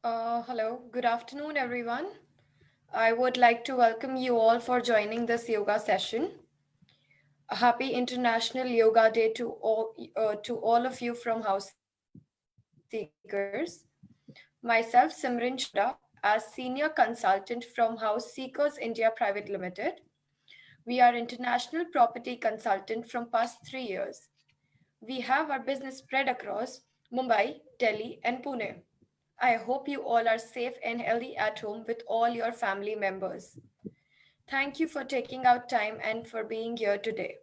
Hello, good afternoon, everyone. I would like to welcome you all for joining this yoga session. A happy International Yoga Day to all of you from House Seekers. Myself, Simran Chopra, as Senior Consultant from House Seekers India Private Limited. We are international property consultant from past 3 years. We have our business spread across Mumbai, Delhi, and Pune. I hope you all are safe and healthy at home with all your family members. Thank you for taking out time and for being here today.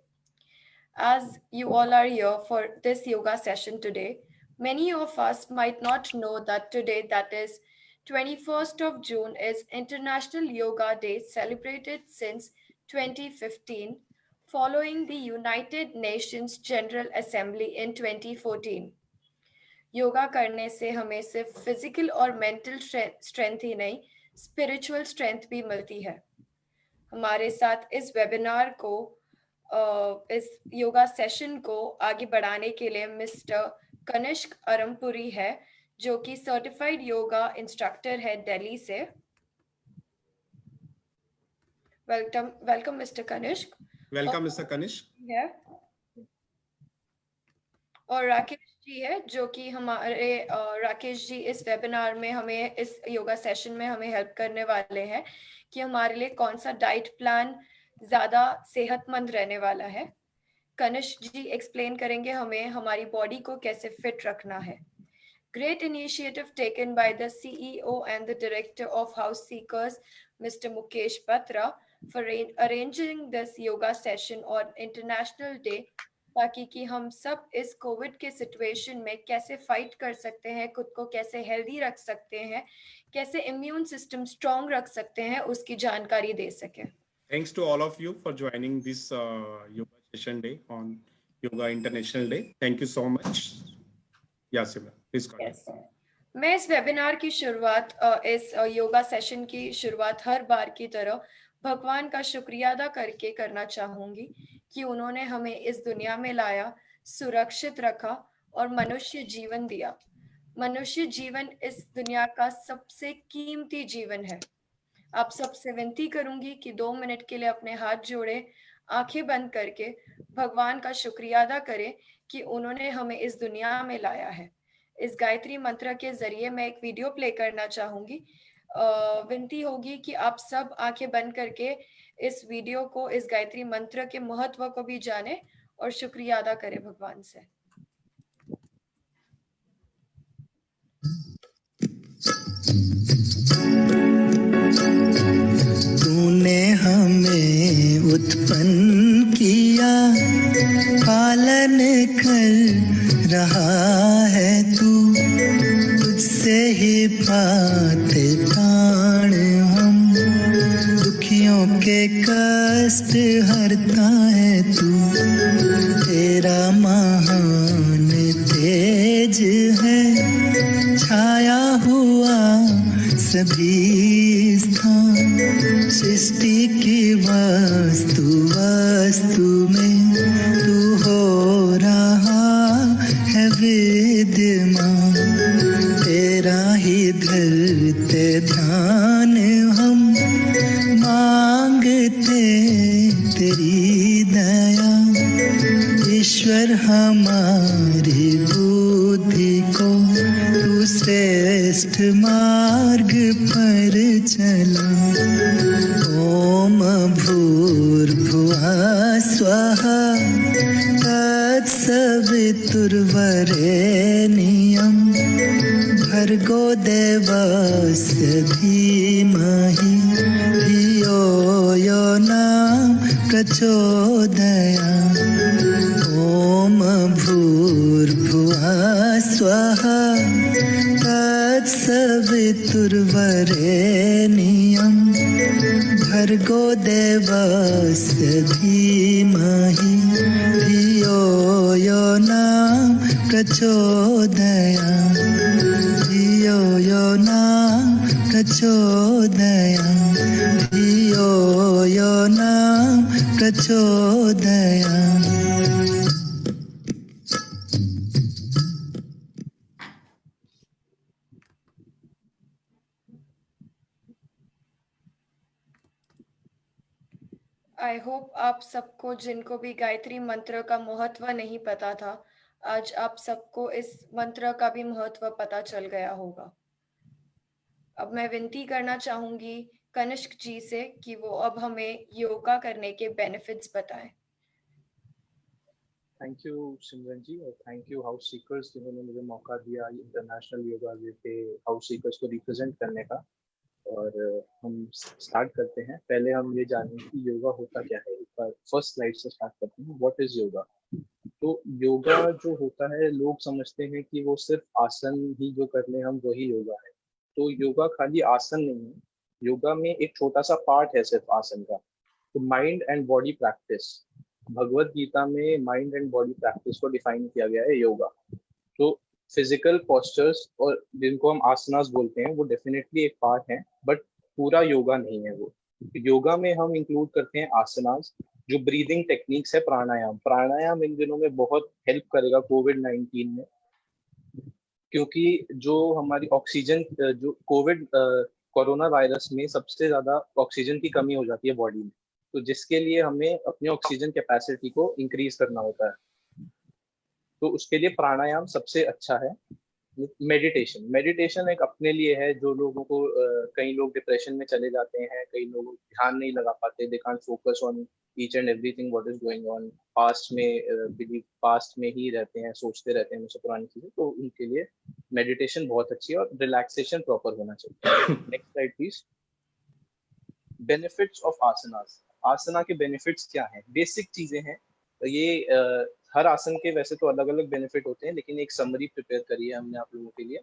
As you all are here for this yoga session today, many of us might not know that today, that is 21st of June, is International Yoga Day celebrated since 2015 following the United Nations General Assembly in 2014. Yoga करने से हमें सिर्फ physical और mental strength ही नहीं, spiritual strength भी मिलती है। हमारे साथ इस वेबिनार को इस योगा सेशन को आगे बढ़ाने के लिए मिस्टर कनिष्क अरमपुरी है, जो कि सर्टिफाइड योगा इंस्ट्रक्टर है दिल्ली से। Welcome Mister Kanishk. Welcome Mister Kanishk. है और राकेश जी है, जो कि हमारे राकेश जी इस वेबिनार में हमें इस योगा सेशन में हमें हेल्प करने वाले हैं कि हमारे लिए कौन सा डाइट प्लान ज़्यादा सेहतमंद रहने वाला है। कनिष्क जी एक्सप्लेन करेंगे हमें हमारी बॉडी को कैसे फिट रखना है। Great initiative taken by the CEO and the Director of House Seekers, Mr. Mukesh Batra, for arranging this yoga session on International Day, ताकि कि हम सब इस कोविड के सिचुएशन में कैसे फाइट कर सकते हैं, खुद को कैसे हेल्दी रख सकते हैं, कैसे इम्यून सिस्टम स्ट्रॉन्ग रख सकते हैं, उसकी जानकारी दे सके। Thanks to all of you for joining this yoga session day on Yoga International Day. Thank you so much. Yeah, Simran, please continue. Yes. मैं इस वेबिनार की शुरुआत इस योगा सेशन की शुरुआत हर बार की तरह भगवान का शुक्रिया अदा करके करना चाहूंगी कि उन्होंने हमें इस दुनिया में लाया, सुरक्षित रखा और मनुष्य जीवन दिया। मनुष्य जीवन इस दुनिया का सबसे कीमती जीवन है। आप सबसे विनती करूंगी कि 2 मिनट के लिए अपने हाथ जोड़े, आंखें बंद करके भगवान का शुक्रिया अदा करें कि उन्होंने हमें इस दुनिया में लाया है। इस गायत्री मंत्र के जरिए मैं एक वीडियो प्ले करना चाहूंगी। विनती होगी कि आप सब आंखें बंद करके इस वीडियो को, इस गायत्री मंत्र के महत्व को भी जाने और शुक्रिया अदा करें भगवान से। तूने हमें उत्पन्न किया, पालन कर रहा है तू, तुझसे ही पाते प्राण हम, दुखियों के कष्ट हरता है तू, तेरा महान तेज है छाया हुआ सभी स्थान, सृष्टि की वस्तु वस्तु में तू हो रहा है विद्यमान, तेरा ही धरते ध्यान हम मांगते तेरी दया, ईश्वर हमारी बुद्धि को तू श्रेष्ठ मार्ग पर चला। ओम भूर्भुवः स्वः तत्सवितुर्वरेण्यं भर्गो देवस्य धीमहि धियो यो न प्रचोदयात्। ओम भूर्भुवः स्वः तत्सवितुर्वरेण्यं भर्गो देवस्य धीमहि धियो यो न प्रचोदयात्। धियो यो न प्रचोदयात्। धियो यो न प्रचोदयात्। आई होप आप सबको, जिनको भी गायत्री मंत्र का महत्व नहीं पता था, आज आप सबको इस मंत्र का भी महत्व पता चल गया होगा। अब मैं विनती करना चाहूंगी कनिष्क जी से कि वो अब हमें योगा करने के बेनिफिट्स बताएं। थैंक यू सिमरन जी, और थैंक यू हाउस सीकर्स जिन्होंने मुझे मौका दिया इंटरनेशनल योगा डे पे हाउस सीकर्स को रिप्रेजेंट करने का। और हम स्टार्ट करते हैं। पहले हम ये जानें कि योगा होता क्या है। एक बार फर्स्ट स्लाइड से स्टार्ट करते हैं। What is yoga? तो योगा जो होता है, लोग समझते हैं कि वो सिर्फ आसन ही जो कर ले हम वही योगा है। तो योगा खाली आसन नहीं है, योगा में एक छोटा सा पार्ट है सिर्फ आसन का। तो mind and body practice, Bhagavad Gita में माइंड एंड बॉडी प्रैक्टिस को डिफाइन किया गया है योगा। तो फिजिकल पोस्चर्स और जिनको हम आसनास बोलते हैं वो डेफिनेटली एक पार्ट है, बट पूरा योगा नहीं है वो। योगा में हम इंक्लूड करते हैं आसनास, जो ब्रीदिंग टेक्निक्स है, प्राणायाम। प्राणायाम इन दिनों में बहुत हेल्प करेगा कोविड-19 में, क्योंकि जो हमारी ऑक्सीजन, जो कोरोना वायरस में सबसे ज्यादा ऑक्सीजन की कमी हो जाती है बॉडी में, तो जिसके लिए हमें अपनी ऑक्सीजन कैपेसिटी को इंक्रीज करना होता है। तो उसके लिए प्राणायाम सबसे अच्छा है। मेडिटेशन, मेडिटेशन एक अपने लिए है। जो लोगों को कई लोग डिप्रेशन में चले जाते हैं, कई लोग ध्यान नहीं लगा पाते, they can't focus on each and everything what is going on, past में बिलीव, पास्ट में ही रहते हैं, सोचते रहते हैं हमेशा पुरानी चीजें। तो उनके लिए मेडिटेशन बहुत अच्छी है और रिलैक्सेशन प्रॉपर होना चाहिए। Next slide please. Benefits of asanas. Asana के बेनिफिट्स क्या हैं? बेसिक चीजें हैं ये। हर आसन के वैसे तो अलग अलग बेनिफिट होते हैं, लेकिन एक समरी प्रिपेयर करी है हमने आप लोगों के लिए।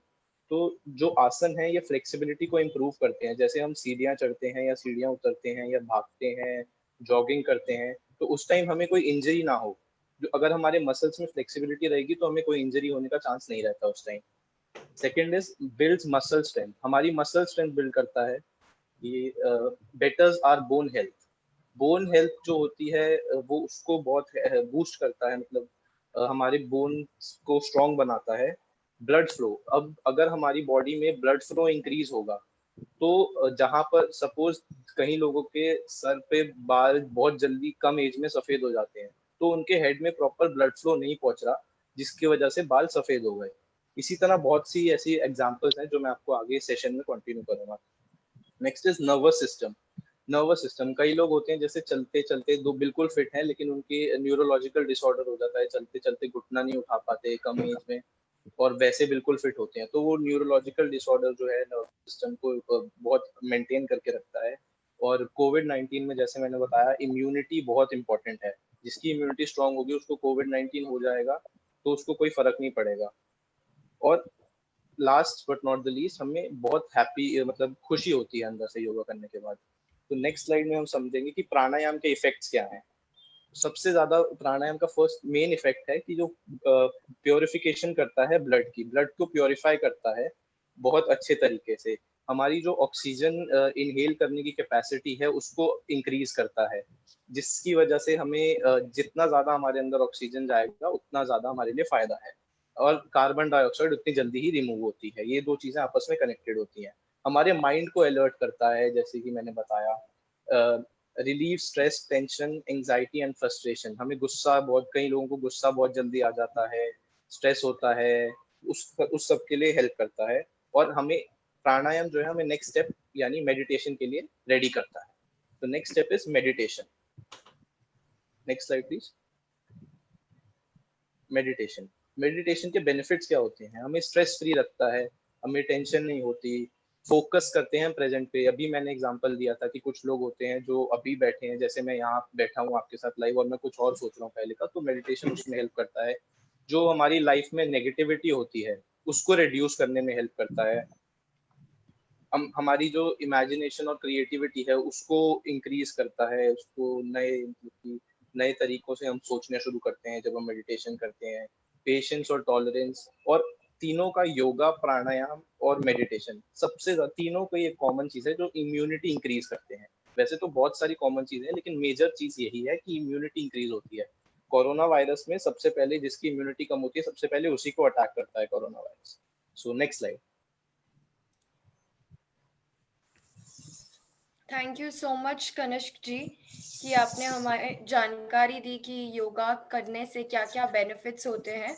तो जो आसन है ये फ्लेक्सिबिलिटी को इम्प्रूव करते हैं। जैसे हम सीढ़ियाँ चढ़ते हैं या सीढ़ियाँ उतरते हैं या भागते हैं, जॉगिंग करते हैं, तो उस टाइम हमें कोई इंजरी ना हो। जो अगर हमारे मसल्स में फ्लेक्सिबिलिटी रहेगी तो हमें कोई इंजरी होने का चांस नहीं रहता उस time. Second is builds muscle strength, हमारी मसल स्ट्रेंथ बिल्ड करता है। ये betters are bone health, bone health जो होती है वो उसको बहुत बूस्ट करता है, मतलब हमारे बोन को स्ट्रॉन्ग बनाता है। ब्लड फ्लो, अब अगर हमारी बॉडी में ब्लड फ्लो इंक्रीज होगा तो जहाँ पर सपोज कहीं लोगों के सर पे बाल बहुत जल्दी कम एज में सफेद हो जाते हैं, तो उनके हेड में प्रॉपर ब्लड फ्लो नहीं पहुंच रहा, जिसकी वजह से बाल सफेद हो गए। इसी तरह बहुत सी ऐसी एग्जांपल्स हैं जो मैं आपको आगे सेशन में कंटिन्यू करूंगा। Next is nervous system. Nervous system, कई लोग होते हैं जैसे चलते चलते दो बिल्कुल फिट हैं, लेकिन उनकी न्यूरोलॉजिकल डिसऑर्डर हो जाता है, चलते चलते घुटना नहीं उठा पाते कम एज में, और वैसे बिल्कुल फिट होते हैं। तो वो न्यूरोलॉजिकल डिसऑर्डर जो है नर्वस सिस्टम को बहुत मेंटेन करके रखता है। और कोविड-19 में जैसे मैंने बताया, इम्यूनिटी बहुत इंपॉर्टेंट है। जिसकी इम्यूनिटी स्ट्रांग होगी उसको कोविड-19 हो जाएगा तो उसको कोई फर्क नहीं पड़ेगा। और last but not the least, हमें बहुत हैप्पी, मतलब खुशी होती है अंदर से योगा करने के बाद। तो नेक्स्ट स्लाइड में हम समझेंगे कि प्राणायाम के इफेक्ट्स क्या हैं। सबसे ज्यादा प्राणायाम का फर्स्ट मेन इफेक्ट है कि जो प्योरिफिकेशन करता है ब्लड की, ब्लड को प्योरीफाई करता है बहुत अच्छे तरीके से। हमारी जो ऑक्सीजन इनहेल करने की कैपेसिटी है उसको इंक्रीज करता है, जिसकी वजह से हमें जितना ज्यादा हमारे अंदर ऑक्सीजन जाएगा उतना ज्यादा हमारे लिए फायदा है, और कार्बन डाइऑक्साइड उतनी जल्दी ही रिमूव होती है। ये दो चीजें आपस में कनेक्टेड होती हैं। हमारे माइंड को अलर्ट करता है, जैसे कि मैंने बताया। Relieve stress, tension, anxiety and frustration, हमें गुस्सा बहुत, कई लोगों को गुस्सा बहुत जल्दी आ जाता है, स्ट्रेस होता है, उस सब के लिए हेल्प करता है। और हमें प्राणायाम जो है हमें नेक्स्ट स्टेप यानी मेडिटेशन के लिए रेडी करता है। तो next step is meditation. Next slide please. Meditation, meditation के बेनिफिट्स क्या होते हैं? हमें स्ट्रेस फ्री रखता है, हमें टेंशन नहीं होती, फोकस करते हैं प्रेजेंट पे। अभी मैंने एग्जांपल दिया था कि कुछ लोग होते हैं जो अभी बैठे हैं, जैसे मैं यहाँ बैठा हूँ आपके साथ लाइव और मैं कुछ और सोच रहा हूँ पहले का, तो मेडिटेशन उसमें हेल्प करता है। जो हमारी लाइफ में नेगेटिविटी होती है उसको रिड्यूस करने में हेल्प करता है। हम हमारी जो इमेजिनेशन और क्रिएटिविटी है उसको इंक्रीज करता है, उसको नए तरीकों से हम सोचना शुरू करते हैं जब हम मेडिटेशन करते हैं। पेशेंस और टॉलरेंस, और तीनों का, योगा, प्राणायाम और मेडिटेशन, सबसे तीनों का एक कॉमन चीज है जो इम्यूनिटी इंक्रीज करते हैं। वैसे तो बहुत सारी कॉमन चीजें हैं, लेकिन मेजर चीज यही है कि इम्यूनिटी इंक्रीज होती है। कोरोना वायरस में सबसे पहले जिसकी इम्यूनिटी कम होती है, सबसे पहले उसी को अटैक करता है corona virus. So next slide. Thank you so much Kanishk ji कि आपने हमें जानकारी दी कि योगा करने से क्या क्या बेनिफिट्स होते हैं।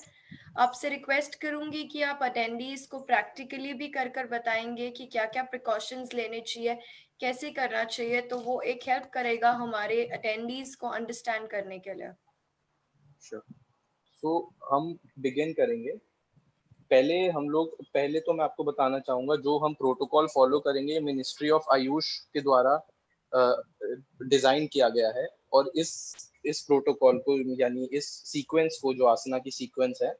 आपसे रिक्वेस्ट करूंगी कि आप अटेंडीज को प्रैक्टिकली भी कर कर बताएंगे कि क्या क्या प्रिकॉशंस लेने चाहिए, कैसे करना चाहिए, तो वो एक हेल्प करेगा हमारे अटेंडीज को अंडरस्टैंड करने के लिए। श्योर। सो हम बिगिन करेंगे। पहले तो मैं आपको बताना चाहूंगा जो हम प्रोटोकॉल फॉलो करेंगे मिनिस्ट्री ऑफ आयुष के द्वारा डिजाइन किया गया है, और इस प्रोटोकॉल को यानी इस सीक्वेंस को, जो आसना की सीक्वेंस है,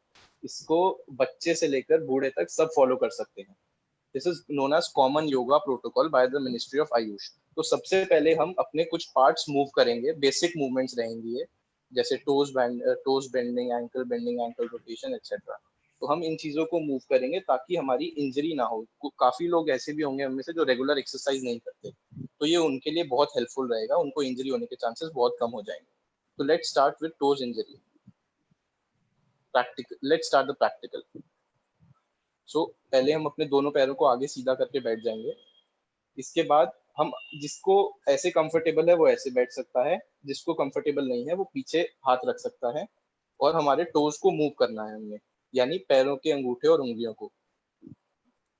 इसको बच्चे से लेकर बूढ़े तक सब फॉलो कर सकते हैं। This is known as common yoga protocol by the ministry of Ayush. तो सबसे पहले हम अपने कुछ पार्ट्स मूव करेंगे, बेसिक मूवमेंट्स रहेंगी ये, जैसे toes bending, ankle rotation etcetera. तो हम इन चीजों को मूव करेंगे ताकि हमारी इंजरी ना हो। काफी लोग ऐसे भी होंगे हमें से जो रेगुलर एक्सरसाइज नहीं करते, तो ये उनके लिए बहुत हेल्पफुल रहेगा, उनको इंजरी होने के चांसेस बहुत कम हो जाएंगे। तो let's start with toes injury. Let's start the practical. So पहले हम अपने दोनों पैरों को आगे सीधा करके बैठ जाएंगे। इसके बाद हम, जिसको ऐसे कंफर्टेबल है वो ऐसे बैठ सकता है, जिसको कंफर्टेबल नहीं है वो पीछे हाथ रख सकता है, और हमारे टोज को मूव करना है हमने, यानी पैरों के अंगूठे और उंगलियों को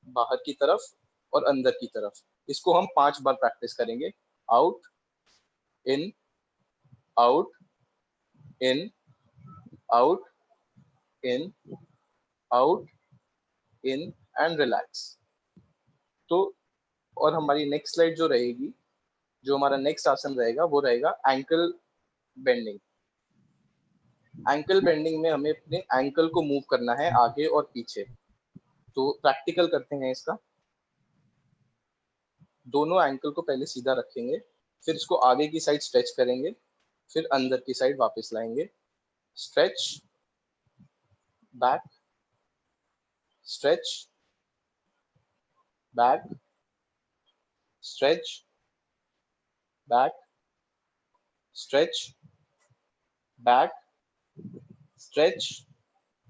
बाहर की तरफ और अंदर की तरफ। इसको हम 5 बार प्रैक्टिस करेंगे। Out in, out in, out in, out in and relax. तो और हमारी नेक्स्ट स्लाइड जो रहेगी, जो हमारा नेक्स्ट आसन रहेगा, वो रहेगा एंकल बेंडिंग। एंकल बेंडिंग में हमें अपने एंकल को मूव करना है आगे और पीछे। तो प्रैक्टिकल करते हैं इसका। दोनों एंकल को पहले सीधा रखेंगे, फिर इसको आगे की साइड स्ट्रेच करेंगे, फिर अंदर की साइड वापस लाएंगे। Stretch, back, stretch, back, stretch, back, stretch, back, stretch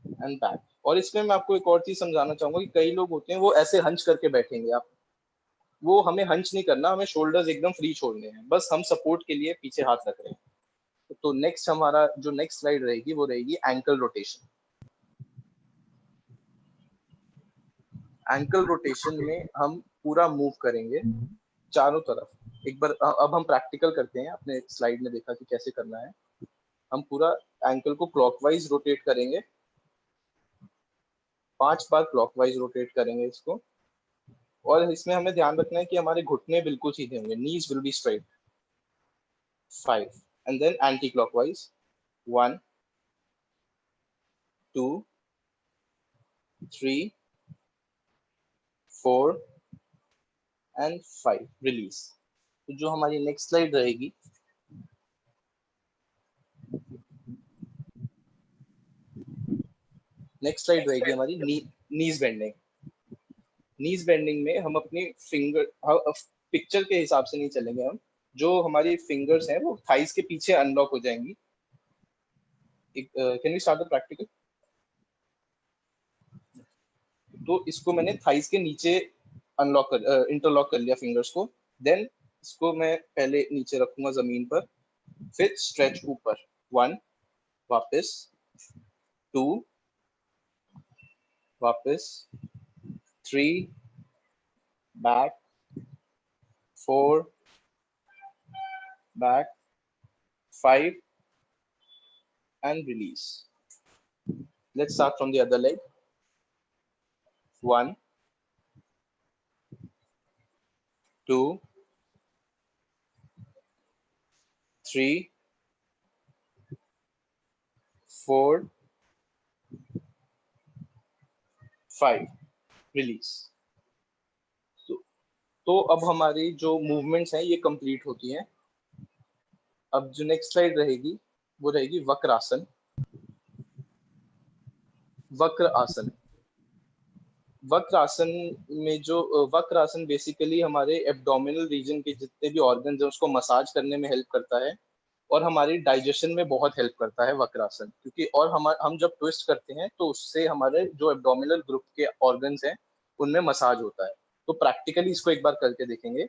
and back. और इसमें मैं आपको एक और चीज समझाना चाहूंगा कि कई लोग होते हैं वो ऐसे हंच करके बैठेंगे। आप, वो हमें हंच नहीं करना, हमें शोल्डर्स एकदम फ्री छोड़ने हैं, बस हम सपोर्ट के लिए पीछे हाथ रख रहे हैं। तो नेक्स्ट हमारा जो नेक्स्ट स्लाइड रहेगी वो रहेगी एंकल रोटेशन। एंकल रोटेशन में हम पूरा मूव करेंगे चारों तरफ। एक बार अब हम प्रैक्टिकल करते हैं। आपने स्लाइड में देखा कि कैसे करना है। हम पूरा एंकल को क्लॉकवाइज रोटेट करेंगे, 5 बार क्लॉकवाइज रोटेट करेंगे इसको। और इसमें हमें ध्यान रखना है कि हमारे घुटने बिल्कुल सीधे होंगे, knees will be straight. 5 and then anticlockwise. 1 2 3 4 and 5, release. तो जो हमारी नेक्स्ट स्लाइड रहेगी, नेक्स्ट स्लाइड रहेगी हमारी नीज बेंडिंग। नीज बेंडिंग में हम अपनी फिंगर, पिक्चर के हिसाब से नहीं चलेंगे हम, जो हमारी फिंगर्स हैं वो थाइस के पीछे अनलॉक हो जाएंगी। Can we start the practical? तो इसको मैंने थाइस के नीचे इंटरलॉक कर लिया फिंगर्स को। देन इसको मैं पहले नीचे रखूंगा जमीन पर, फिर स्ट्रेच ऊपर। 1, वापस 2, वापस 3, back 4, back 5 and release. Let's start from the other leg. 1 2 3 4 5, release. तो अब हमारी जो मूवमेंट्स हैं ये कंप्लीट होती हैं। अब जो नेक्स्ट स्लाइड रहेगी वो रहेगी वक्र आसन। वक्र आसन, वक्र आसन में जो वक्र आसन बेसिकली हमारे एब्डोमिनल रीजन के जितने भी ऑर्गन्स हैं उसको मसाज करने में हेल्प करता है, और हमारी डाइजेशन में बहुत हेल्प करता है वक्र आसन। क्योंकि और हम जब ट्विस्ट करते हैं तो उससे हमारे जो एब्डोमिनल ग्रुप के ऑर्गन्स हैं उनमें मसाज होता है। तो प्रैक्टिकली इसको एक बार करके देखेंगे।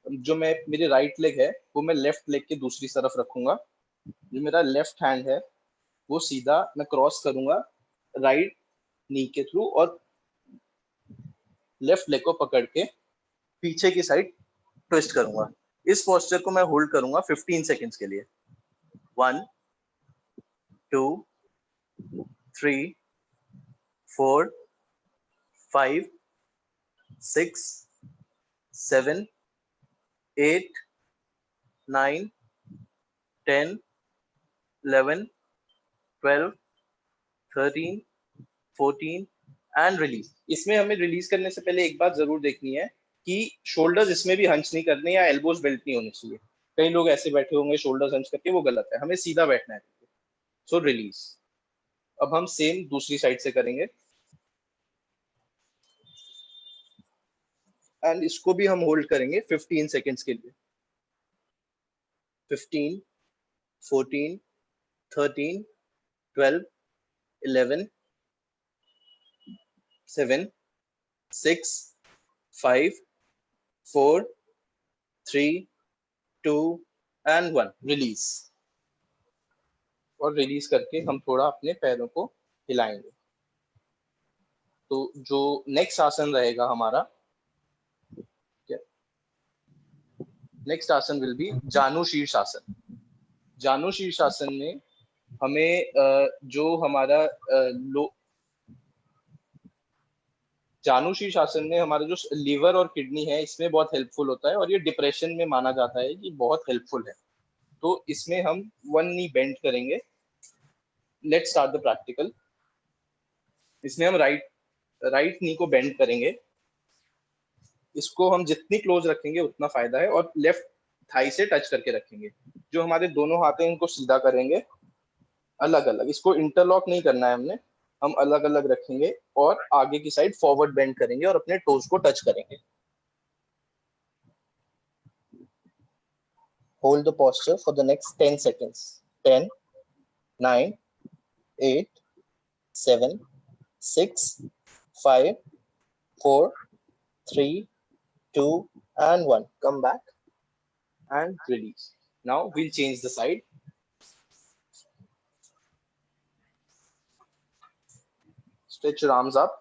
जो मैं मेरी राइट लेग है वो मैं लेफ्ट लेग के दूसरी तरफ रखूंगा। जो मेरा लेफ्ट हैंड है वो सीधा मैं क्रॉस करूंगा राइट नी के थ्रू और लेफ्ट लेग को पकड़ के पीछे की साइड ट्विस्ट करूंगा। इस पोस्चर को मैं होल्ड करूंगा 15 सेकेंड्स के लिए। 1 2 3 4 5 6 7 8 9 10 11 12 13 14 एंड रिलीज। इसमें हमें रिलीज करने से पहले एक बात जरूर देखनी है कि शोल्डर्स इसमें भी हंच नहीं करने या एल्बोज बेल्ट नहीं होने चाहिए। कई लोग ऐसे बैठे होंगे शोल्डर्स हंच करके, वो गलत है, हमें सीधा बैठना है। सो रिलीज। अब हम सेम दूसरी साइड से करेंगे एंड इसको भी हम होल्ड करेंगे 15 सेकेंड्स के लिए। 15 14 13 12 11 7 6 5 4 3 2 एंड 1 रिलीज। और रिलीज करके हम थोड़ा अपने पैरों को हिलाएंगे। तो जो नेक्स्ट आसन रहेगा हमारा, नेक्स्ट आसन विल बी जानु शीर्ष आसन। जानु शीर्ष आसन में हमें जो हमारा जानु शीर्ष आसन में हमारा जो लीवर और किडनी है इसमें बहुत हेल्पफुल होता है और ये डिप्रेशन में माना जाता है कि बहुत हेल्पफुल है। तो इसमें हम 1 नी बेंड करेंगे। Let's start the practical. इसमें हम राइट नी को बेंड करेंगे। इसको हम जितनी क्लोज रखेंगे उतना फायदा है और लेफ्ट थाई से टच करके रखेंगे। जो हमारे दोनों हाथ हैं इनको सीधा करेंगे अलग अलग। इसको इंटरलॉक नहीं करना है हमने, हम अलग अलग रखेंगे और आगे की साइड फॉरवर्ड बेंड करेंगे और अपने टोज को टच करेंगे। Hold the posture for the next 10 seconds. 10 9 8 7 6 5 4 3 2 and 1. Come back and release. Now we'll change the side. Stretch your arms up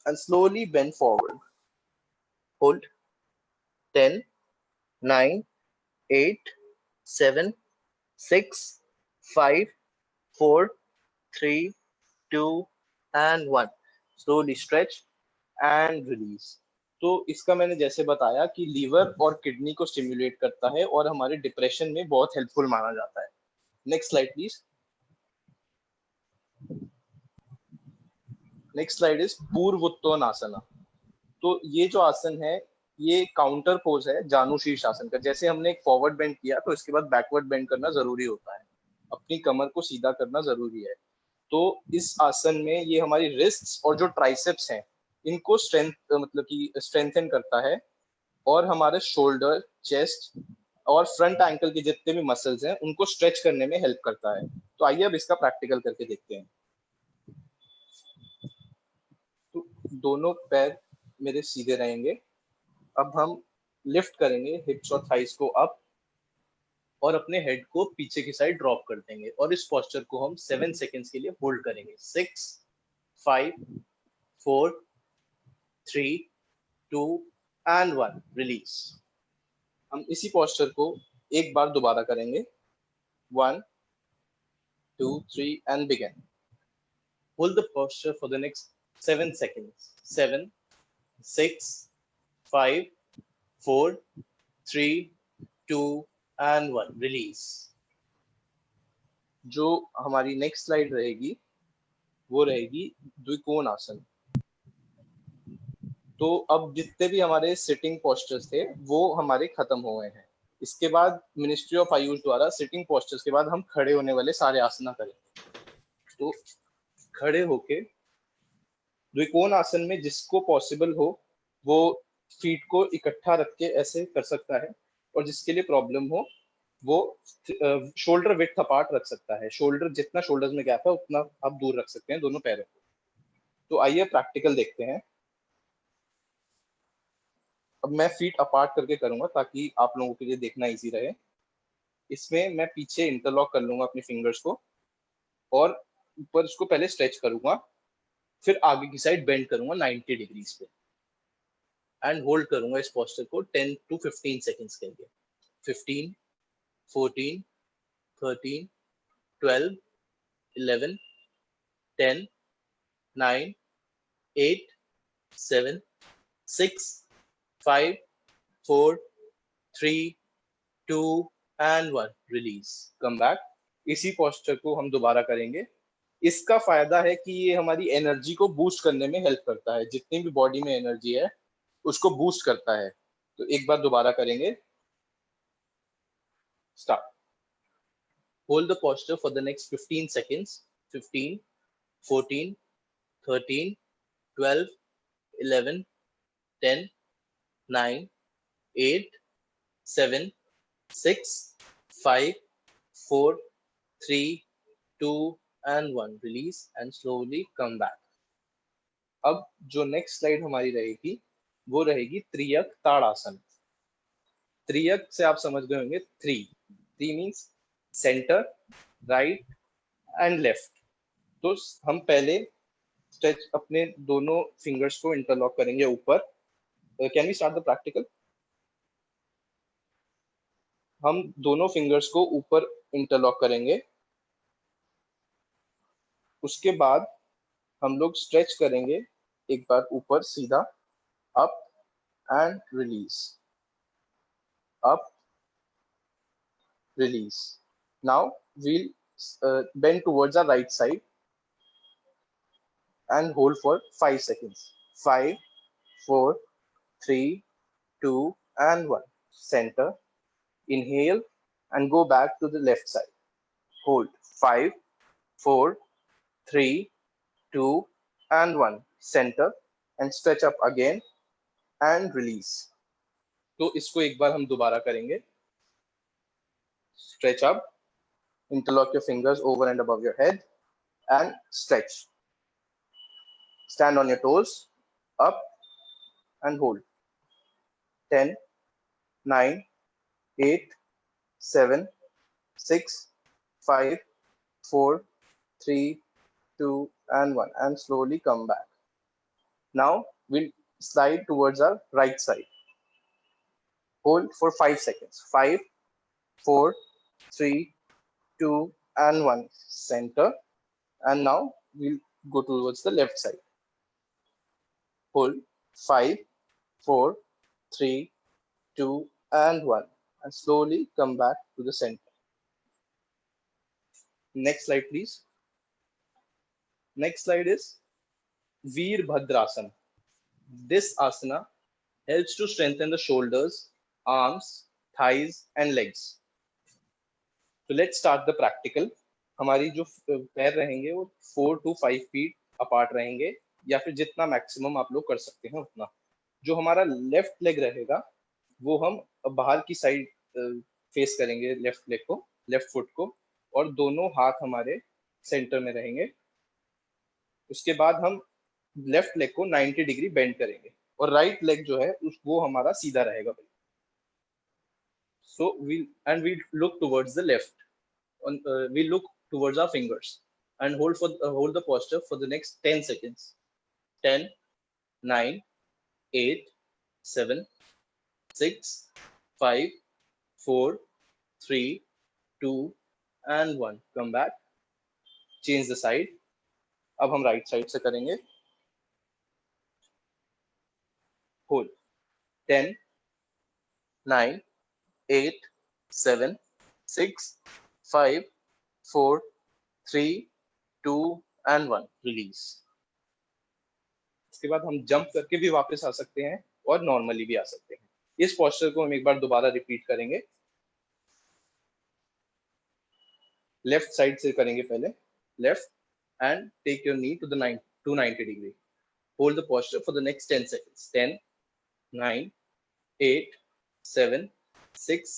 and slowly bend forward. Hold. 10 9 8 7 6 5 4 3 2 and 1. Slowly stretch and release. तो इसका मैंने जैसे बताया कि liver और kidney को stimulate करता है और हमारे डिप्रेशन में बहुत हेल्पफुल माना जाता है। Next slide please. Next slide is Purvottanasana. तो ये जो आसन है ये काउंटर पोज है जानु शीर्ष आसन का। जैसे हमने एक फॉरवर्ड बेंड किया तो इसके बाद बैकवर्ड बेंड करना जरूरी होता है, अपनी कमर को सीधा करना जरूरी है। तो इस आसन में ये हमारी रिस्ट्स और जो ट्राइसेप्स हैं इनको स्ट्रेंथन करता है और हमारे शोल्डर, चेस्ट और फ्रंट एंकल के जितने भी मसल्स हैं उनको स्ट्रेच करने में हेल्प करता है। तो आइए अब इसका प्रैक्टिकल करके देखते हैं। तो दोनों पैर मेरे सीधे रहेंगे। अब हम लिफ्ट करेंगे हिप्स और थाइस को अप और अपने हेड को पीछे की साइड ड्रॉप कर देंगे और इस पोस्चर को हम 7 सेकेंड्स के लिए होल्ड करेंगे। 6 5 4 3 2 and 1 रिलीज। हम इसी पोस्चर को एक बार दोबारा करेंगे। 1 2 3 and begin. Hold the posture for the next 7 seconds. 7 6 5 4 3 2 and 1 release. जो हमारी नेक्स्ट स्लाइड रहेगी वो रहेगी द्विकोण आसन। तो अब जितने भी हमारे सिटिंग पोस्चर्स थे वो हमारे खत्म हो गए हैं। इसके बाद मिनिस्ट्री ऑफ आयुष द्वारा सिटिंग पोस्चर्स के बाद हम खड़े होने वाले सारे आसना करेंगे। तो खड़े होके द्विकोण आसन में जिसको पॉसिबल हो वो फीट को इकट्ठा रख के ऐसे कर सकता है और जिसके लिए प्रॉब्लम हो वो शोल्डर विड्थ अपार्ट रख सकता है। शोल्डर जितना शोल्डर्स में गैप है उतना आप दूर रख सकते हैं दोनों पैरों को। तो आइए प्रैक्टिकल देखते हैं। अब मैं फीट अपार्ट करके करूंगा ताकि आप लोगों के लिए देखना इजी रहे। इसमें मैं पीछे इंटरलॉक कर लूंगा अपनी फिंगर्स को और ऊपर इसको पहले स्ट्रेच करूंगा, फिर आगे की साइड बेंड करूंगा 90 डिग्रीज पे एंड होल्ड करूंगा इस पोस्चर को 10 to 15 सेकेंड्स के लिए। 15, 14, 13, 12, 11, 10, 9, 8, 7, 6, 5, 4, 3, 2 and 1, रिलीज, कम बैक। इसी पोस्चर को हम दोबारा करेंगे। इसका फायदा है कि ये हमारी एनर्जी को बूस्ट करने में हेल्प करता है, जितनी भी बॉडी में एनर्जी है उसको बूस्ट करता है। तो एक बार दोबारा करेंगे, start. Hold the posture for the next 15 seconds। 15, 14, 13, 12, 11, 10, 9, 8, 7, 6, 5, 4, 3, 2 and 1, release and slowly come back। अब जो नेक्स्ट स्लाइड हमारी रहेगी वो रहेगी त्रियक ताड़ासन। त्रियक से आप समझ गए होंगे, three means centre, right and left. तो हम पहले स्ट्रेच अपने दोनों फिंगर्स को इंटरलॉक करेंगे ऊपर। Can we start the practical? हम दोनों फिंगर्स को ऊपर इंटरलॉक करेंगे, उसके बाद हम लोग स्ट्रेच करेंगे एक बार ऊपर सीधा, up and release, up, release. Now we'll bend towards our right side and hold for 5 seconds। 5, 4, 3, 2 and 1, center, inhale and go back to the left side, hold 5, 4, 3, 2 and 1, center and stretch up again and release। तो इसको एक बार हम दोबारा करेंगे। Stretch up, interlock your fingers over and above your head and stretch। Stand on your toes, up and hold। 10, 9, 8, 7, 6, 5, 4, 3, 2 and 1, and slowly come back। Now we'll slide towards our right side, hold for 5 seconds। 5, 4, 3, 2 and 1, center, and now we'll go towards the left side, hold 5, 4, 3, 2 and 1, and slowly come back to the center। Next slide please। Next slide is Veerbhadrasana। This asana helps to strengthen the shoulders, arms, thighs and legs। So let's start the practical। हमारी जो पैर रहेंगे वो 4 to 5 feet apart रहेंगे, या फिर जितना maximum आप लोग कर सकते हैं उतना। जो हमारा लेफ्ट लेग रहेगा वो हम बाहर की साइड फेस करेंगे, लेफ्ट लेग को, लेफ्ट फुट को, और दोनों हाथ हमारे सेंटर में रहेंगे। उसके बाद हम लेफ्ट लेग को 90 डिग्री बेंड करेंगे और राइट लेग जो है वो हमारा सीधा रहेगा। So we look towards the left, we look towards our fingers and hold the posture for the next 10 seconds। 10, 9, 8, 7, 6, 5, 4, 3, 2 and 1, come back, change the side। अब हम राइट साइड से करेंगे, होल्ड 10, 9, 8, 7, 6, 5, 4, 3, 2 and 1, रिलीज। इसके बाद हम जंप करके भी वापस आ सकते हैं और नॉर्मली भी आ सकते हैं। इस पोस्चर को हम एक बार दोबारा रिपीट करेंगे। लेफ्ट साइड से करेंगे पहले, left, and take your knee to 90 degree। Hold the posture for the next 10 seconds। 10, 9, 8, 7, 6,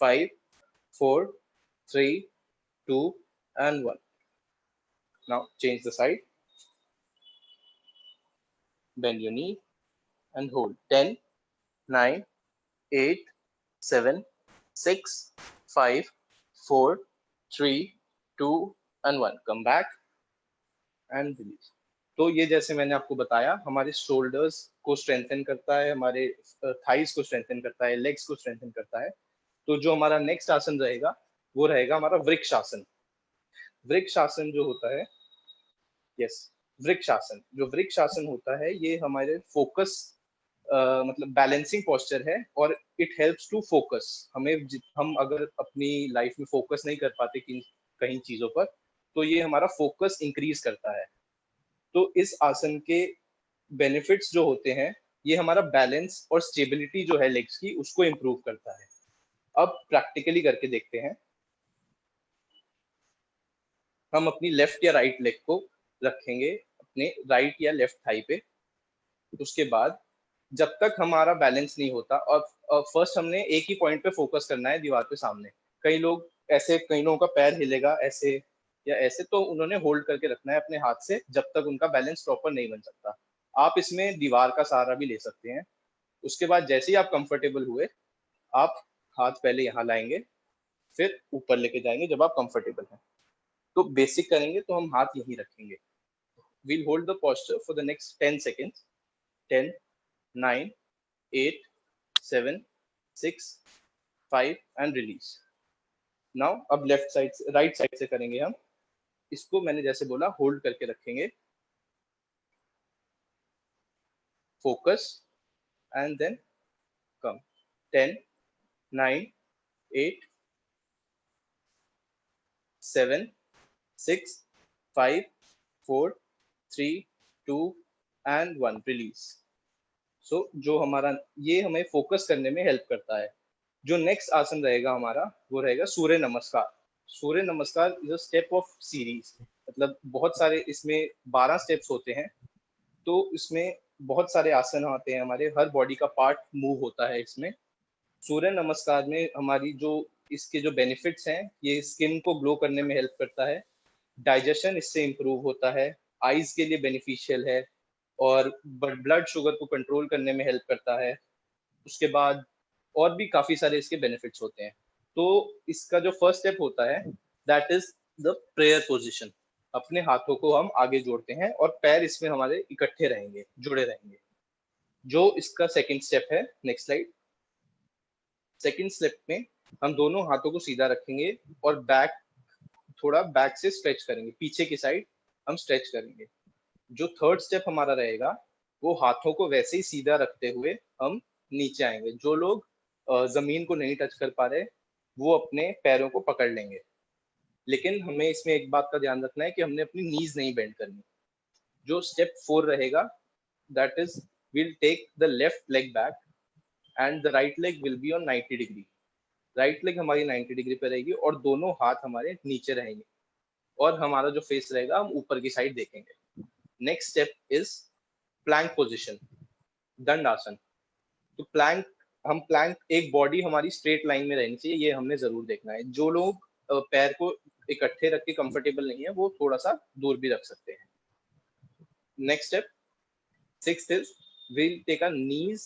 5, 4, 3, 2 and 1। Now change the side, bend your knee and hold 10, 9, 8, 7, 6, 5, 4, 3, 2 and 1. Come back and release. तो ये जैसे मैंने आपको बताया हमारे शोल्डर्स को स्ट्रेंथन करता है, हमारे थाइस को स्ट्रेंथन करता है, लेग्स को स्ट्रेंथन करता है। तो जो हमारा नेक्स्ट आसन रहेगा वो रहेगा हमारा वृक्षासन। वृक्षासन जो होता है, यस, वृक्षासन, जो वृक्षासन होता है ये हमारे फोकस मतलब बैलेंसिंग पोस्चर है और इट हेल्प्स टू फोकस। हम अगर अपनी लाइफ में फोकस नहीं कर पाते कहीं चीजों पर, तो ये हमारा फोकस इंक्रीज करता है। तो इस आसन के बेनिफिट्स जो होते हैं, ये हमारा बैलेंस और स्टेबिलिटी जो है लेग्स की उसको इम्प्रूव करता है। अब प्रैक्टिकली करके देखते हैं। हम अपनी लेफ्ट या राइट लेग को रखेंगे अपने राइट या लेफ्ट थाई पे। उसके बाद जब तक हमारा बैलेंस नहीं होता, और फर्स्ट हमने एक ही पॉइंट पे फोकस करना है दीवार पे सामने। कई लोगों का पैर हिलेगा ऐसे या ऐसे, तो उन्होंने होल्ड करके रखना है अपने हाथ से जब तक उनका बैलेंस प्रॉपर नहीं बन सकता। आप इसमें दीवार का सहारा भी ले सकते हैं। उसके बाद जैसे ही आप कंफर्टेबल हुए, आप हाथ पहले यहाँ लाएंगे, फिर ऊपर लेके जाएंगे जब आप कंफर्टेबल हैं। तो बेसिक करेंगे तो हम हाथ यहीं रखेंगे। We'll hold the posture for the next 10 seconds. 10, 9, 8, 7, 6, 5 and release. Now अब लेफ्ट साइड से राइट साइड से करेंगे हम। इसको मैंने जैसे बोला होल्ड करके रखेंगे, focus and then come. 10, 9, 8, 7, 6, 5, 4, 3, 2 and 1 release. सो जो हमारा ये हमें फोकस करने में हेल्प करता है। जो नेक्स्ट आसन रहेगा हमारा वो रहेगा सूर्य नमस्कार। सूर्य नमस्कार is a step of series, मतलब बहुत सारे इसमें 12 स्टेप्स होते हैं। तो इसमें बहुत सारे आसन आते हैं, हमारे हर बॉडी का पार्ट मूव होता है इसमें। सूर्य नमस्कार में हमारी जो इसके जो बेनिफिट्स हैं, ये स्किन को ग्लो करने में हेल्प करता है, डाइजेशन इससे इम्प्रूव होता है, आईज के लिए बेनिफिशियल है, और ब्लड शुगर को कंट्रोल करने में हेल्प करता है। उसके बाद और भी काफी सारे इसके बेनिफिट्स होते हैं। तो इसका जो फर्स्ट स्टेप होता है that is the prayer position. अपने हाथों को हम आगे जोड़ते हैं और पैर इसमें हमारे इकट्ठे रहेंगे, जुड़े रहेंगे। जो इसका सेकंड स्टेप है, नेक्स्ट स्लाइड। सेकंड स्टेप में हम दोनों हाथों को सीधा रखेंगे और थोड़ा बैक से स्ट्रेच करेंगे, पीछे की साइड हम स्ट्रेच करेंगे। जो थर्ड स्टेप हमारा रहेगा वो हाथों को वैसे ही सीधा रखते हुए हम नीचे आएंगे। जो लोग जमीन को नहीं टच कर पा रहे वो अपने पैरों को पकड़ लेंगे, लेकिन हमें इसमें एक बात का ध्यान रखना है कि हमने अपनी नीज नहीं बेंड करनी। जो स्टेप 4 रहेगा that is we'll take the left leg back and the right leg will be on 90 degree. Right leg हमारी 90 डिग्री पे रहेगी और दोनों हाथ हमारे नीचे रहेंगे और हमारा जो फेस रहेगा हम ऊपर की साइड देखेंगे। Next step is plank position, dand asana. तो प्लैंक एक बॉडी हमारी स्ट्रेट लाइन में रहनी चाहिए, ये हमने जरूर देखना है। जो लोग पैर को इकट्ठे रख के कंफर्टेबल नहीं है वो थोड़ा सा दूर भी रख सकते हैं। Next step 6th is we'll take our knees,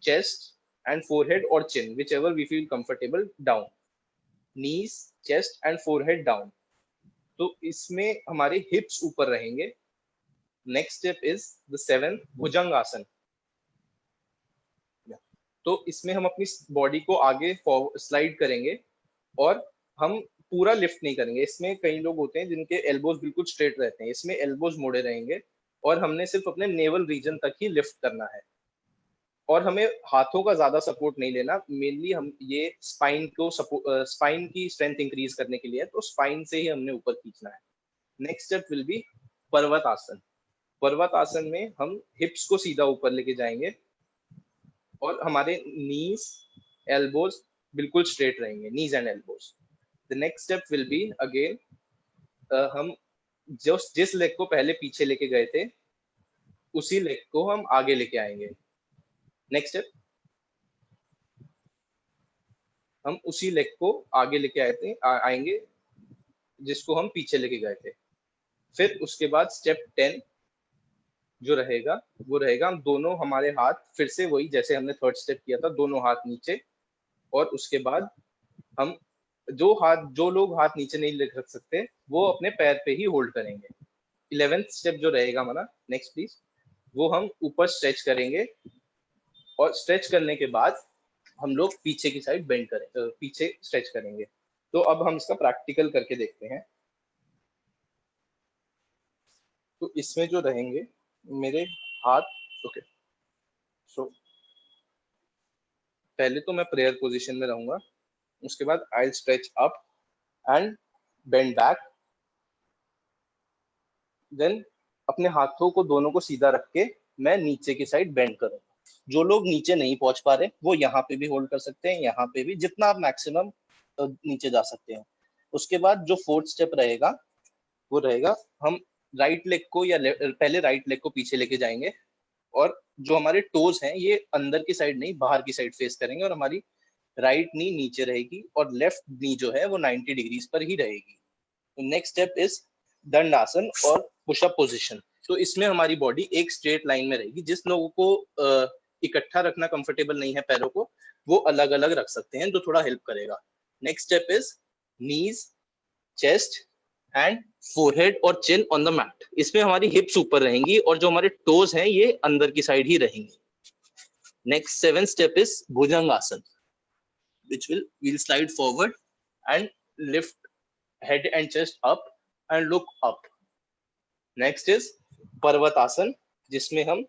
chest and forehead or chin, whichever we feel comfortable, down. Knees, chest and forehead down. तो इसमें हमारे हिप्स ऊपर रहेंगे। Next step is the 7th भुजंग आसन। तो इसमें हम अपनी बॉडी को आगे स्लाइड करेंगे और हम पूरा लिफ्ट नहीं करेंगे। इसमें कई लोग होते हैं जिनके एल्बोज बिल्कुल स्ट्रेट रहते हैं, इसमें एल्बोज मोड़े रहेंगे और हमने सिर्फ अपने नेवल रीजन तक ही लिफ्ट करना है और हमें हाथों का ज्यादा सपोर्ट नहीं लेना। मेनली हम ये स्पाइन की स्ट्रेंथ इंक्रीज करने के लिए है, तो स्पाइन से ही हमने ऊपर खींचना है। नेक्स्ट स्टेप विल बी पर्वत आसन। पर्वत आसन में हम हिप्स को सीधा ऊपर लेके जाएंगे और हमारे नीज एल्बोज बिल्कुल स्ट्रेट रहेंगे, knees and elbows. The next step will be again हम जिस लेग को पहले पीछे लेके गए थे उसी लेग को हम आगे लेके आएंगे। नेक्स्ट स्टेप हम उसी लेग को आगे लेके आएंगे जिसको हम पीछे लेके गए थे। फिर उसके बाद स्टेप 10 जो रहेगा वो रहेगा, हम दोनों हमारे हाथ फिर से वही जैसे हमने थर्ड स्टेप किया था, दोनों हाथ नीचे, और उसके बाद हम जो लोग हाथ नीचे नहीं रख सकते वो अपने पैर पे ही होल्ड करेंगे। 11th स्टेप जो रहेगा हमारा, नेक्स्ट प्लीज, वो हम ऊपर स्ट्रेच करेंगे, और स्ट्रेच करने के बाद हम लोग पीछे की साइड बेंड करें, पीछे स्ट्रेच करेंगे। तो अब हम इसका प्रैक्टिकल करके देखते हैं। तो इसमें जो रहेंगे मेरे हाथ, ओके, सो पहले तो मैं प्रेयर पोजीशन में रहूंगा, उसके बाद I stretch up and bend back, then अपने हाथों को दोनों को सीधा रख के मैं नीचे की साइड बेंड करूंगा। जो लोग नीचे नहीं पहुंच पा रहे वो यहाँ पे भी होल्ड कर सकते हैं, यहाँ पे भी, जितना आप मैक्सिमम नीचे जा सकते हैं। उसके बाद जो फोर्थ स्टेप रहेगा वो रहेगा, हम राइट लेग को या पहले राइट लेग को पीछे लेके जाएंगे, और जो हमारे टोज हैं ये अंदर की साइड नहीं बाहर की साइड फेस करेंगे, और हमारी राइट नी नीचे रहेगी और लेफ्ट नी जो है वो 90 डिग्रीज पर ही रहेगी। नेक्स्ट स्टेप इज दंड आसन और पुशअप पोजीशन। तो इसमें हमारी बॉडी एक स्ट्रेट लाइन में रहेगी। जिस लोगों को इकट्ठा रखना कंफर्टेबल नहीं है पैरों को, वो अलग अलग रख सकते हैं, जो थोड़ा हेल्प करेगा। Next step is knees, chest and forehead और चिन ऑन द मैट। इसमें हमारी हिप्स ऊपर रहेंगी और जो हमारे टोज हैं ये अंदर की साइड ही रहेंगी। नेक्स्ट 7th स्टेप इज भुजंग आसन, which we'll slide forward and lift head and chest up and look up. Next is पर्वतासन, जिसमें हम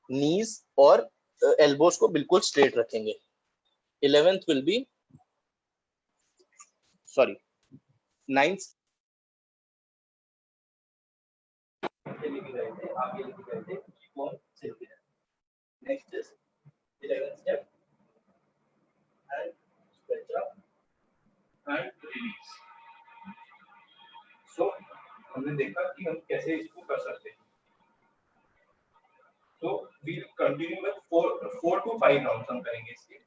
knees और elbows को बिल्कुल straight रखेंगे। 11th will be, sorry, 9th next is 11th step and stretch up and release. So हमने देखा कि हम कैसे इसको कर सकते हैं। तो we continue with 4 to 5 rounds हम करेंगे इसके।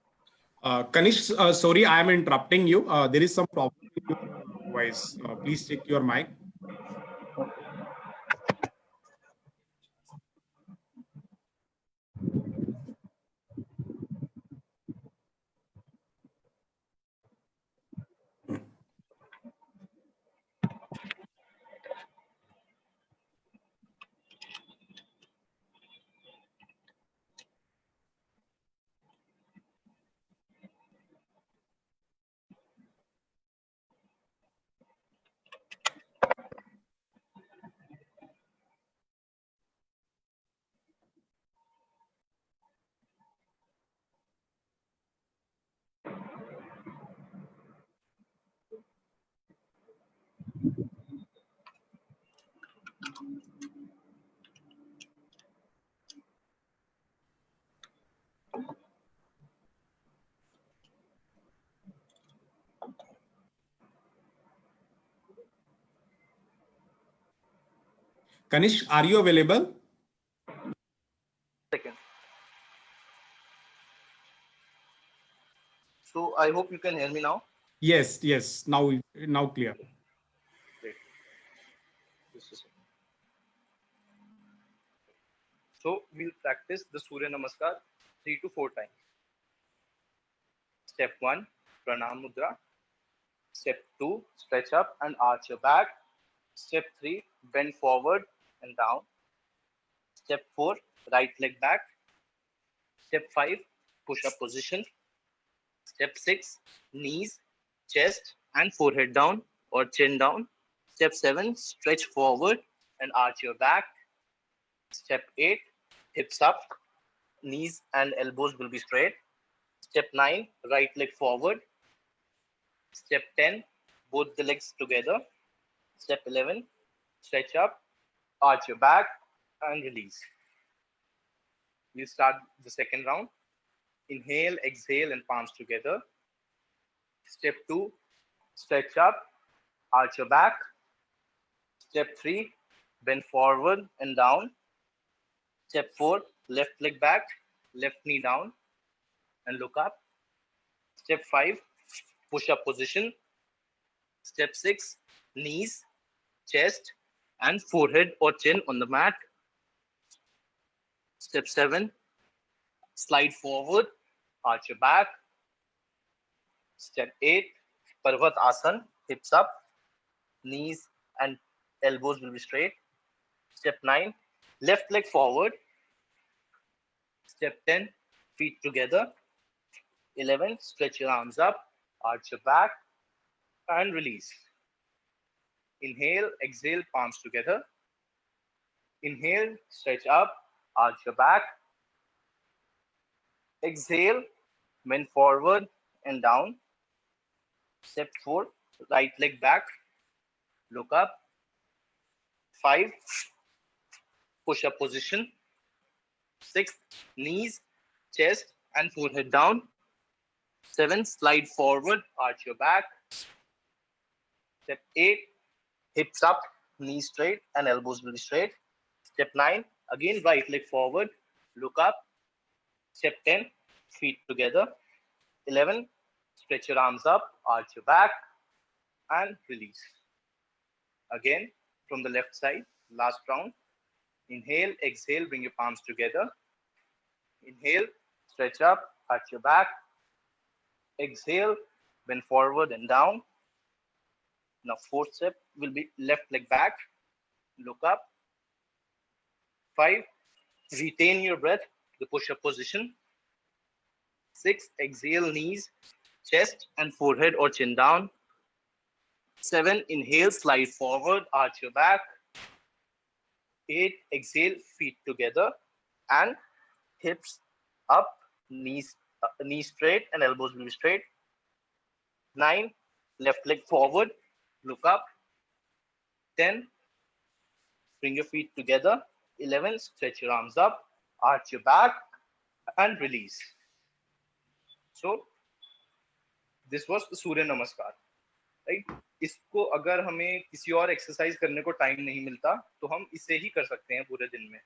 Kanish, sorry, I am interrupting you. There is some problem with your voice. Please check your mic. Kanish, are you available? Second. So I hope you can hear me now. Yes, yes. Now clear. Great. So we'll practice the Surya Namaskar 3 to 4 times. Step 1, Pranam Mudra. Step 2, stretch up and arch your back. Step 3, bend forward and down. Step 4, right leg back. Step 5, push-up position. Step 6, knees, chest and forehead down or chin down. Step 7, stretch forward and arch your back. Step 8, hips up, knees and elbows will be straight. Step 9, right leg forward. Step 10, both the legs together. Step 11, stretch up, arch your back and release. We'll start the second round. Inhale, exhale and palms together. Step 2, stretch up, arch your back. Step 3, bend forward and down. Step 4, left leg back, left knee down and look up. Step 5, push-up position. Step 6, knees, chest and forehead or chin on the mat. Step 7, slide forward, arch your back. Step 8, Parvat Asana, hips up, knees and elbows will be straight. Step 9, left leg forward. Step 10, feet together. 11, stretch your arms up, arch your back and release. Inhale, exhale, palms together. Inhale, stretch up, arch your back. Exhale, bend forward and down. Step 4, right leg back, look up. 5, push-up position. 6, knees, chest and forehead down. 7, slide forward, arch your back. Step 8, hips up, knees straight and elbows will be straight. Step 9, again right leg forward, look up. Step 10, feet together. 11, stretch your arms up, arch your back and release. Again, from the left side, last round. Inhale, exhale, bring your palms together. Inhale, stretch up, arch your back. Exhale, bend forward and down. Now, fourth step will be left leg back, look up. 5, retain your breath, the push-up position. 6, exhale, knees, chest and forehead or chin down. 7, inhale, slide forward, arch your back. 8, exhale, feet together and hips up, knees straight and elbows will be straight. 9, left leg forward, look up. 10, bring your feet together. 11, stretch your arms up, arch your back and release. So this was the Surya Namaskar, right? इसको अगर हमें किसी और exercise करने को time नहीं मिलता तो हम इसे ही कर सकते हैं पूरे दिन में.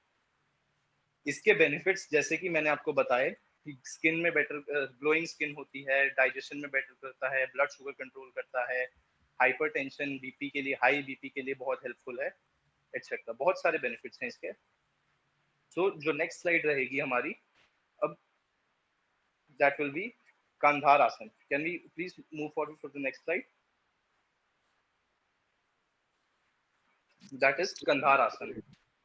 इसके बेनिफिट्स जैसे कि मैंने आपको बताए, स्किन में बेटर ग्लोइंग स्किन होती है, डाइजेशन में बेटर करता है, ब्लड शुगर कंट्रोल करता है, हाइपरटेंशन बीपी के लिए, हाई बीपी के लिए बहुत हेल्पफुल है, एटसेट्रा. बहुत सारे बेनिफिट्स हैं इसके. तो जो नेक्स्ट स्लाइड रहेगी हमारी अब, that will be Kandhar asana. Can we please move forward for the next slide? That is Kandhar asana.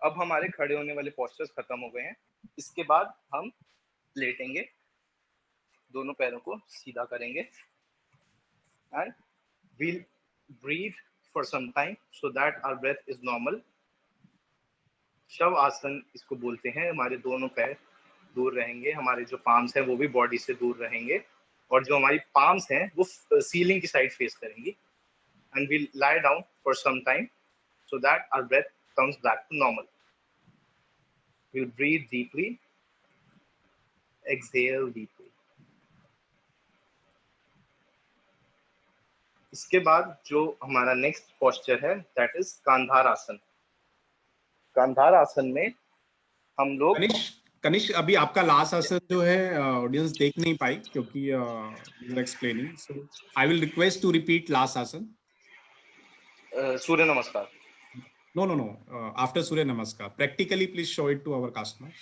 अब हमारे खड़े होने वाले पोस्चर्स खत्म हो गए हैं. इसके बाद हम लेटेंगे, दोनों पैरों को सीधा करेंगे and we'll breathe for some time so that our breath is normal. Shav asana इसको बोलते हैं. हमारे दोनों पैर दूर रहेंगे, हमारे जो पाम्स हैं वो भी बॉडी से दूर रहेंगे और जो हमारी पाम्स हैं वो सीलिंग की साइड फेस करेंगी. And we'll lie down for some time so that our breath comes back to normal. We'll breathe deeply, exhale deeply. इसके बाद जो हमारा नेक्स्ट पोस्चर है दैट इज कांधार आसन. कांधार आसन में हम लोग कनिष्क अभी आपका लास्ट आसन जो है ऑडियंस देख नहीं पाई क्योंकि you are explaining, so I will request to repeat last asana. Surya नमस्कार. No. After Surya Namaskar, practically, please show it to our customers.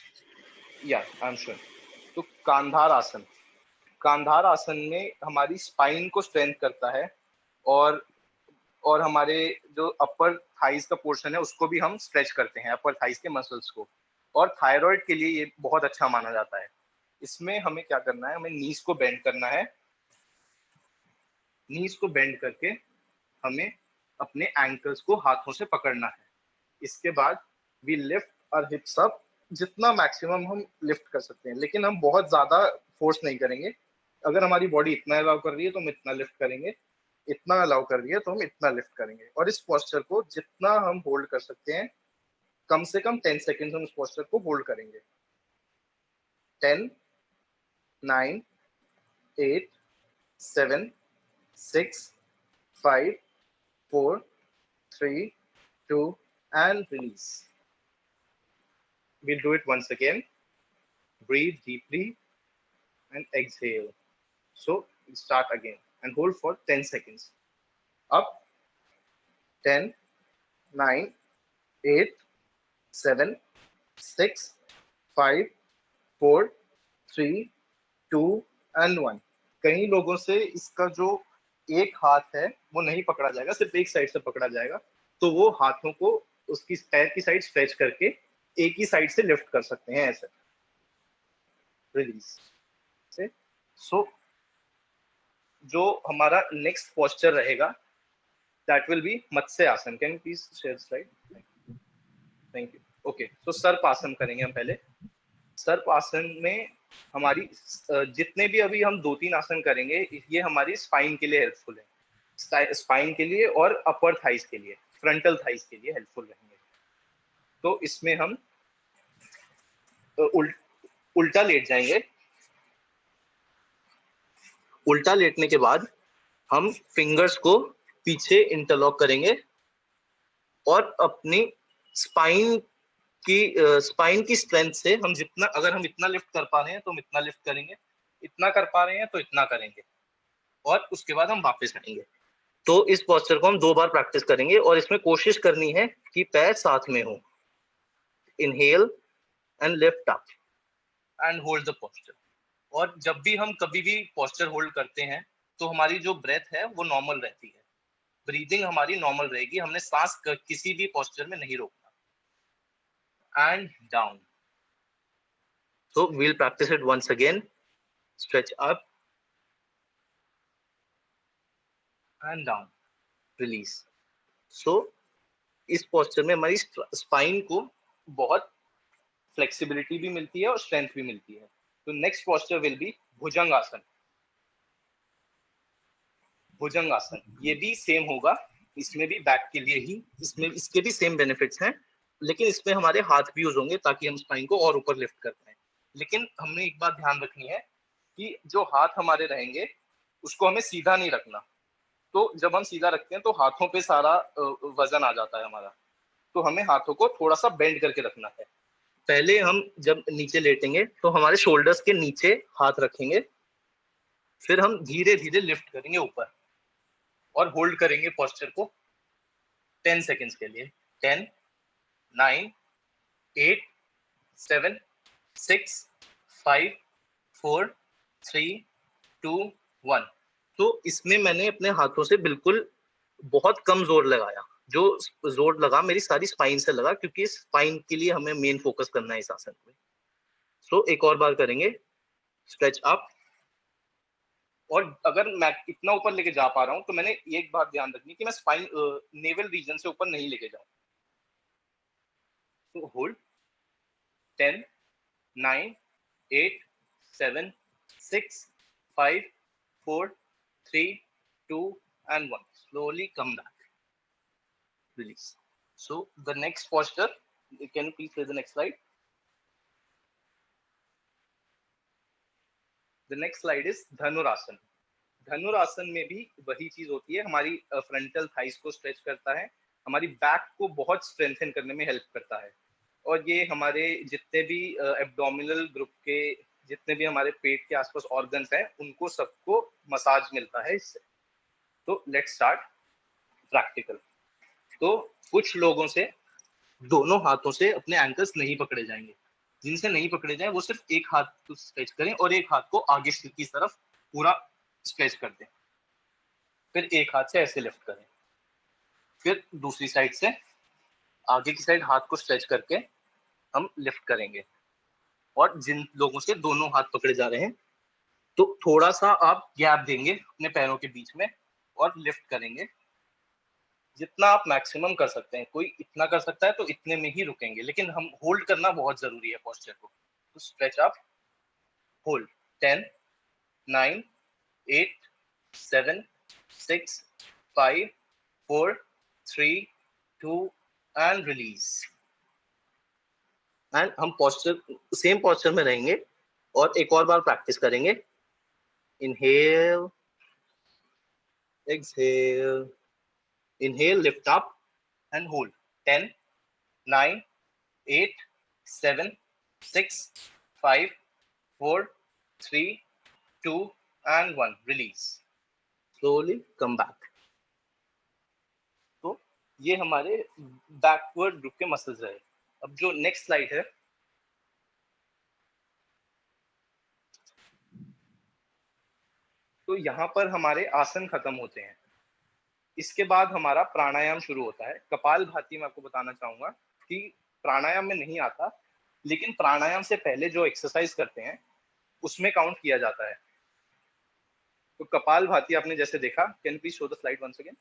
Yeah, I'm sure. तो कांधार आसन, कांधार आसन में हमारी स्पाइन को स्ट्रेंथ करता है और हमारे जो अपर थाइज का पोर्शन है उसको भी हम स्ट्रेच करते हैं, अपर थाइज के मसल्स को. और थायराइड के लिए ये बहुत अच्छा माना जाता है. इसमें हमें क्या करना है, हमें नीज को बेंड करना है. नीज को बेंड करके हमें अपने एंकल्स को हाथों से पकड़ना है. इसके बाद वी लिफ्ट और हिप्स अप, जितना मैक्सिमम हम लिफ्ट कर सकते हैं, लेकिन हम बहुत ज्यादा फोर्स नहीं करेंगे. अगर हमारी बॉडी इतना अलाउ कर रही है तो हम इतना लिफ्ट करेंगे, इतना अलाउ कर रही है तो हम इतना लिफ्ट करेंगे. और इस पोस्चर को जितना हम होल्ड कर सकते हैं, कम से कम 10 सेकेंड्स हम इस पोस्चर को होल्ड करेंगे. 10, 9, 8, 7, 6, 5, 4, 3, 2 and release. We'll do it once again. Breathe deeply and exhale. So we'll start again and hold for 10 seconds. Up. 10, 9, 8, 7, 6, 5 4 3 2 and 1। कई लोगों से इसका जो एक हाथ है वो नहीं पकड़ा जाएगा, सिर्फ एक साइड से पकड़ा जाएगा, तो वो हाथों को उसकी पैर की साइड स्ट्रेच करके एक ही साइड से लिफ्ट कर सकते हैं ऐसे, रिलीज से। सो जो हमारा नेक्स्ट पोस्चर रहेगा दैट विल बी मत्स्य आसन। Can you please share slide? Thank you. Okay, तो सर्प आसन करेंगे हम पहले। सर्प आसन में हमारी जितने भी अभी हम 2-3 आसन करेंगे ये हमारी स्पाइन के लिए हेल्पफुल है, स्पाइन के लिए और अपर थाइस के लिए, फ्रंटल थाइस के लिए हेल्पफुल रहेंगे। तो इसमें हम उल्टा लेट जाएंगे। उल्टा लेटने के बाद हम फिंगर्स को पीछे इंटरलॉक करेंगे और अपनी स्पाइन की स्ट्रेंथ से हम जितना, अगर हम इतना लिफ्ट कर पा रहे हैं तो हम इतना लिफ्ट करेंगे, इतना कर पा रहे हैं तो इतना करेंगे, और उसके बाद हम वापस आएंगे। तो इस पोस्चर को हम 2 बार प्रैक्टिस करेंगे और इसमें कोशिश करनी है कि पैर साथ में हो। Inhale and lift up and hold the posture. और जब भी हम कभी भी पोस्चर होल्ड करते हैं तो हमारी जो ब्रेथ है वो नॉर्मल रहती है, ब्रीदिंग हमारी नॉर्मल रहेगी, हमने सांस किसी भी पोस्चर में नहीं रोकना। And down. So we'll practice it once again. Stretch up and down. Release. So इस पोस्चर में हमारी स्पाइन को बहुत फ्लेक्सिबिलिटी भी मिलती है और स्ट्रेंथ भी मिलती है। तो नेक्स्ट पोस्चर विल बी भुजंग आसन। भुजंग आसन ये भी सेम होगा, इसमें भी बैक के लिए ही, इसमें इसके भी सेम बेनिफिट्स हैं, लेकिन इसमें हमारे हाथ भी यूज होंगे ताकि हम स्पाइन को और ऊपर लिफ्ट कर पाए। लेकिन हमने एक बात ध्यान रखनी है कि जो हाथ हमारे रहेंगे उसको हमें सीधा नहीं रखना। तो जब हम सीधा रखते हैं तो हाथों पे सारा वजन आ जाता है हमारा, तो हमें हाथों को थोड़ा सा बेंड करके रखना है। पहले हम जब नीचे लेटेंगे तो हमारे शोल्डर्स के नीचे हाथ रखेंगे, फिर हम धीरे धीरे लिफ्ट करेंगे ऊपर और होल्ड करेंगे पोस्चर को 10 सेकेंड्स के लिए। 10 9 8 7 6 5 4 3 2 1। तो इसमें मैंने अपने हाथों से बिल्कुल बहुत कम जोर लगाया, जो जोर लगा मेरी सारी स्पाइन से लगा, क्योंकि स्पाइन के लिए हमें मेन फोकस करना है इस आसन में। सो एक और बार करेंगे। Stretch up. और अगर मैं इतना ऊपर लेके जा पा रहा हूं तो मैंने एक बात ध्यान रखनी कि मैं स्पाइन नेवल रीजन से ऊपर नहीं लेके जाऊं। तो hold 10 9 8 7 6 5 4 3 2 and 1. Slowly come back. Release. So the next posture, can you please play the next slide? The next slide is धनुरासन। धनुरासन में भी वही चीज होती है, हमारी फ्रंटल थाइस को स्ट्रेच करता है, हमारी बैक को बहुत स्ट्रेंथन करने में हेल्प करता है, और ये हमारे जितने भी एब्डोमिनल ग्रुप के जितने भी हमारे पेट के आसपास ऑर्गन्स हैं उनको सबको मसाज मिलता है इससे। तो लेट्स स्टार्ट प्रैक्टिकल। तो कुछ लोगों से दोनों हाथों से अपने एंकल्स नहीं पकड़े जाएंगे, जिनसे नहीं पकड़े जाए वो सिर्फ एक हाथ को स्ट्रेच करें और एक हाथ को आगे की तरफ पूरा स्ट्रेच कर दें, फिर एक हाथ से ऐसे लिफ्ट करें, फिर दूसरी साइड से आगे की साइड हाथ को स्ट्रेच करके हम लिफ्ट करेंगे। और जिन लोगों से दोनों हाथ पकड़े जा रहे हैं तो थोड़ा सा आप गैप देंगे अपने पैरों के बीच में और लिफ्ट करेंगे, जितना आप मैक्सिमम कर सकते हैं। कोई इतना कर सकता है तो इतने में ही रुकेंगे, लेकिन हम होल्ड करना बहुत जरूरी है पोस्चर को। तो stretch up, hold 10 9 8 7 6 5 4 3 2 and release. And हम पोस्चर सेम पोस्चर में रहेंगे और एक और बार प्रैक्टिस करेंगे। Inhale, exhale, inhale, lift up and hold 10 9 8 7 6 5 4 3 2 and 1. Release. Slowly come back. तो ये हमारे बैकवर्ड ग्रुप के मसल्स रहे। अब जो नेक्स्ट स्लाइड है तो यहाँ पर हमारे आसन खत्म होते हैं। इसके बाद हमारा प्राणायाम शुरू होता है। कपालभाति मैं आपको बताना चाहूंगा कि प्राणायाम में नहीं आता, लेकिन प्राणायाम से पहले जो एक्सरसाइज करते हैं उसमें काउंट किया जाता है। तो कपालभाति आपने जैसे देखा, can please show the slide once again.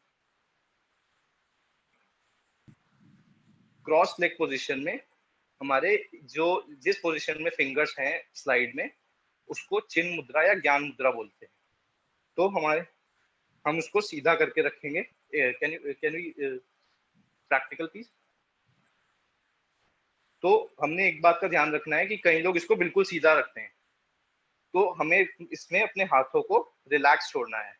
Cross leg position में हमारे जो जिस पोजीशन में फिंगर्स हैं स्लाइड में, उसको चिन्ह मुद्रा या ज्ञान मुद्रा बोलते हैं। तो हम उसको सीधा करके रखेंगे। Can you practical please. तो हमने एक बात का ध्यान रखना है कि कई लोग इसको बिल्कुल सीधा रखते हैं, तो हमें इसमें अपने हाथों को रिलैक्स छोड़ना है।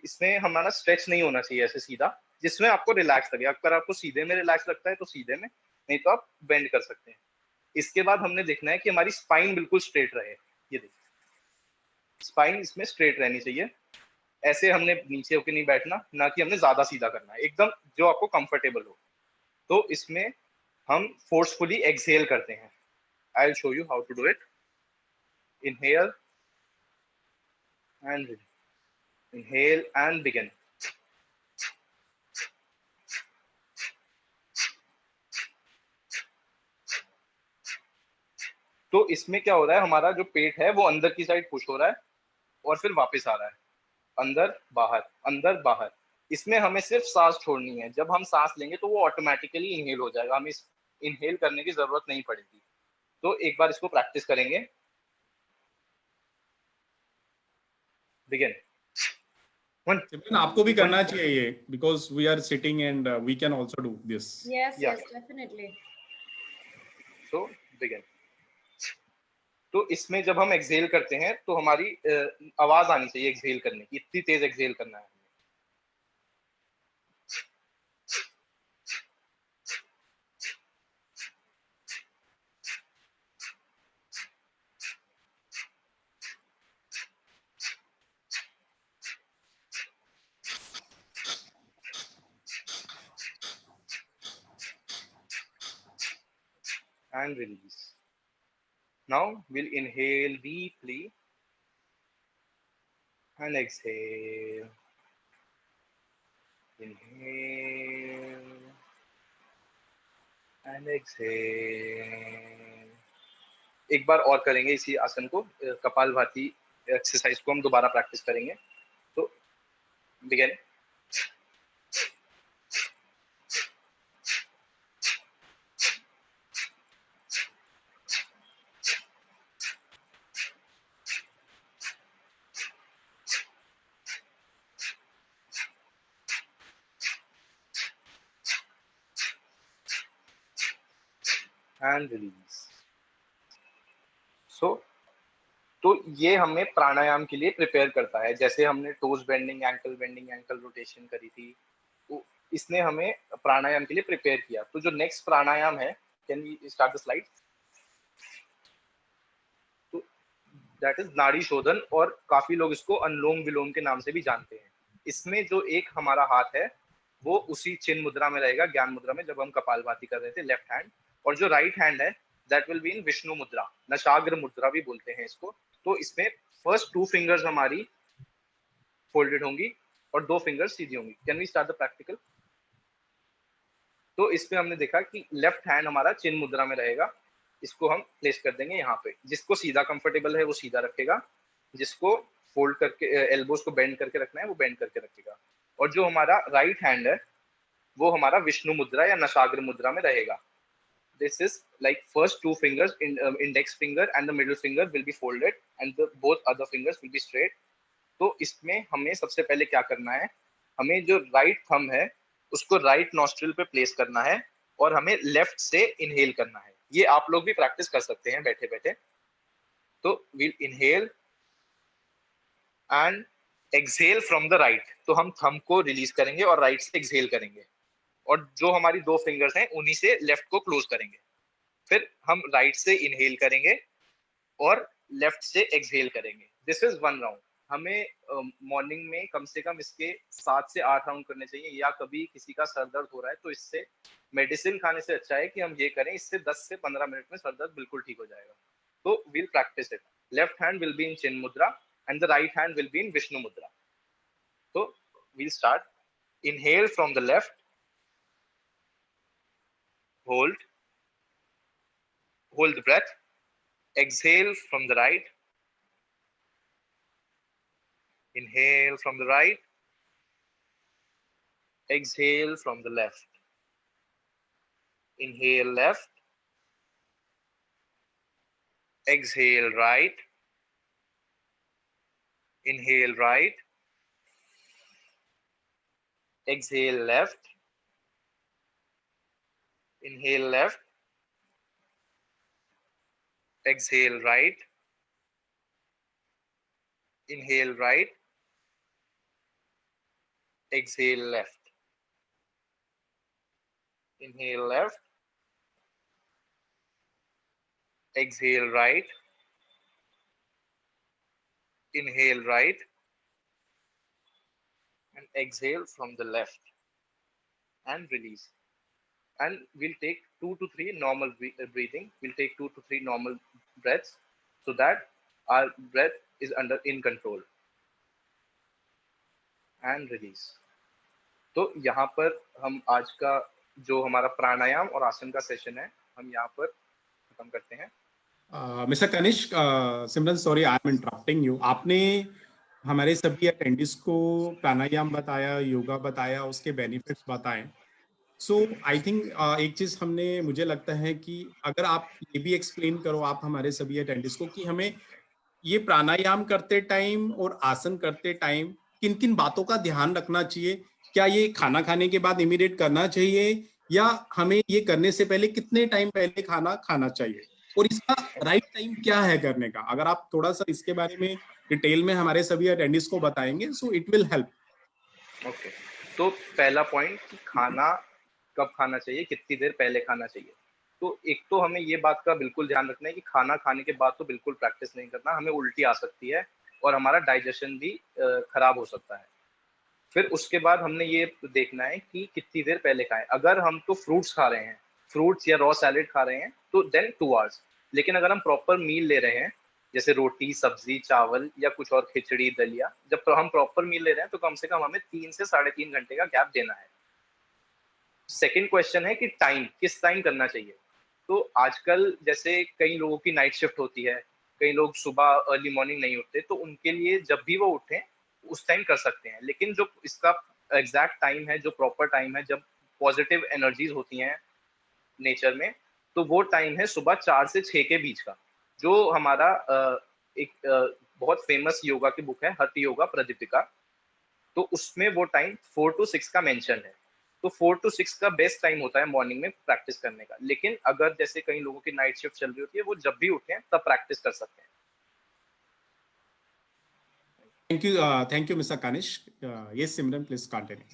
इसमें हमारा स्ट्रेच नहीं होना चाहिए ऐसे सीधा, जिसमें आपको रिलैक्स लगे। अगर आपको सीधे में रिलैक्स लगता है तो सीधे में, नहीं तो आप बेंड कर सकते हैं। इसके बाद हमने देखना है कि हमारी स्पाइन बिल्कुल स्ट्रेट रहे। ये देखिए, स्पाइन इसमें स्ट्रेट रहनी चाहिए। ऐसे हमने नीचे होकर नहीं बैठना, ना कि हमने ज्यादा सीधा करना है, एकदम जो आपको कंफर्टेबल हो। तो इसमें हम फोर्सफुली एक्सहेल करते हैं। I will show you how to do it. Inhale and inhale and begin. तो इसमें क्या हो रहा है, हमारा जो पेट है वो अंदर की साइड पुश हो रहा है और फिर वापस आ रहा है, अंदर बाहर अंदर बाहर। इसमें हमें सिर्फ सांस छोड़नी है। जब हम सांस लेंगे तो वो ऑटोमेटिकली इनहेल हो जाएगा, हमें इनहेल करने की जरूरत नहीं पड़ेगी। तो एक बार इसको प्रैक्टिस करेंगे। बिगिन। सिमरन, आपको भी करना चाहिए ये, because we are sitting and we can also do this. Yes, Yeah. yes, definitely. So begin. तो इसमें जब हम एक्सहेल करते हैं तो हमारी आवाज आनी चाहिए एक्सहेल करने की, इतनी तेज एक्सहेल करना है। And release. Now we'll inhale deeply and exhale. Inhale and exhale. एक बार और करेंगे इसी आसन को, कपालभाति एक्सरसाइज को हम दोबारा प्रैक्टिस करेंगे। तो बिगिन। And release. सो तो ये हमें प्राणायाम के लिए प्रिपेयर करता है। जैसे हमने टोज बेंडिंग, एंकल रोटेशन करी थी, तो इसने हमें प्राणायाम के लिए प्रिपेयर किया। तो जो नेक्स्ट प्राणायाम है, can we start the slide. तो दैट इज नाड़ी शोधन, और काफी लोग इसको अनुलोम विलोम के नाम से भी जानते हैं। इसमें जो एक हमारा हाथ है वो उसी चिन्ह मुद्रा में रहेगा, ज्ञान मुद्रा में, जब हम कपालभाति कर रहे थे, लेफ्ट हैंड। और जो राइट हैंड है that will be in Vishnu मुद्रा, नशाग्र मुद्रा भी बोलते हैं इसको। तो इसमें फर्स्ट 2 फिंगर्स हमारी फोल्डेड होंगी और 2 फिंगर्स सीधी होंगी। Can we start the practical. तो इसमें हमने देखा कि लेफ्ट हैंड हमारा चिन्ह मुद्रा में रहेगा। इसको हम प्लेस कर देंगे यहाँ पे। जिसको सीधा कंफर्टेबल है वो सीधा रखेगा, जिसको फोल्ड करके एल्बोज को बेंड करके रखना है वो बेंड करके रखेगा। और जो हमारा राइट हैंड है वो हमारा विष्णु मुद्रा या नशाग्र मुद्रा में रहेगा। This is like first 2 fingers, index finger and the middle finger will be folded and the both other fingers will be straight. तो इसमें हमें सबसे पहले क्या करना है, हमें जो राइट थंब है उसको राइट नॉस्ट्रिल पे प्लेस करना है और हमें लेफ्ट से इनहेल करना है। ये आप लोग भी प्रैक्टिस कर सकते हैं बैठे बैठे। तो we'll inhale and exhale from the right। तो हम थंब को रिलीज करेंगे और राइट से एक्सहेल करेंगे, और जो हमारी 2 फिंगर्स हैं उन्हीं से लेफ्ट को क्लोज करेंगे। फिर हम राइट से इनहेल करेंगे और लेफ्ट से एक्सहेल करेंगे। This is 1 round. हमें मॉर्निंग में कम से कम इसके 7 से 8 राउंड करने चाहिए। या कभी किसी का सर दर्द हो रहा है तो इससे मेडिसिन खाने से अच्छा है कि हम ये करें। इससे 10 से 15 मिनट में सर दर्द बिल्कुल ठीक हो जाएगा। तो will practice it. Left hand will be in चिन्ह मुद्रा and the right hand will be in Vishnu Mudra. So we'll start. Inhale from the left, hold the breath. Exhale from the right, inhale from the right, exhale from the left, inhale left, exhale right, inhale right, exhale left, inhale left, exhale right, inhale right, exhale left, inhale left, exhale right, inhale right, and exhale from the left, and release. And we'll take 2 to 3 normal breathing. We'll take 2 to 3 normal breaths so that our breath is in control. And release. तो यहाँ पर हम आज का जो हमारा प्राणायाम और आसन का सेशन है, हम यहाँ पर खत्म करते हैं. Mister Kanishk, Simran, sorry I am interrupting you. आपने हमारे सभी अटेंडिस को प्राणायाम बताया, योगा बताया, उसके बेनिफिट्स बताएं. सो आई थिंक एक चीज हमने, मुझे लगता है कि अगर आप ये भी एक्सप्लेन करो आप हमारे सभी अटेंडिस को कि हमें ये प्राणायाम करते टाइम और आसन करते टाइम किन किन बातों का ध्यान रखना चाहिए. क्या ये खाना खाने के बाद इमीडिएट करना चाहिए या हमें ये करने से पहले कितने टाइम पहले खाना खाना चाहिए और इसका राइट टाइम क्या है करने का? अगर आप थोड़ा सा इसके बारे में डिटेल में हमारे सभी अटेंडिस को बताएंगे so it will help. Okay, तो पहला पॉइंट कि खाना कब खाना चाहिए, कितनी देर पहले खाना चाहिए. तो एक तो हमें ये बात का बिल्कुल ध्यान रखना है कि खाना खाने के बाद तो बिल्कुल प्रैक्टिस नहीं करना. हमें उल्टी आ सकती है और हमारा डाइजेशन भी खराब हो सकता है. फिर उसके बाद हमने ये देखना है कि कितनी देर पहले खाएं. अगर हम तो फ्रूट्स खा रहे हैं, फ्रूट्स या रॉ सैलेड खा रहे हैं तो देन 2 आवर्स. लेकिन अगर हम प्रॉपर मील ले रहे हैं जैसे रोटी, सब्जी, चावल या कुछ और खिचड़ी, दलिया, जब हम प्रॉपर मील ले रहे हैं तो कम से कम हमें 3 से 3.5 घंटे का गैप देना है. सेकेंड क्वेश्चन है कि टाइम, किस टाइम करना चाहिए. तो आजकल जैसे कई लोगों की नाइट शिफ्ट होती है, कई लोग सुबह अर्ली मॉर्निंग नहीं उठते, तो उनके लिए जब भी वो उठें उस टाइम कर सकते हैं. लेकिन जो इसका एग्जैक्ट टाइम है, जो प्रॉपर टाइम है जब पॉजिटिव एनर्जीज होती हैं नेचर में, तो वो टाइम है सुबह 4 से 6 के बीच का. जो हमारा एक बहुत फेमस योगा की बुक है हठ योगा प्रदीपिका, तो उसमें वो टाइम 4 to 6 का मेंशन है. तो 4 to 6 का बेस्ट टाइम होता है मॉर्निंग में प्रैक्टिस करने का. लेकिन अगर जैसे कई लोगों की नाइट शिफ्ट चल रही होती है, वो जब भी उठे तब प्रैक्टिस कर सकते हैं. Thank you mister Kanishk. Yes Simran, please continue.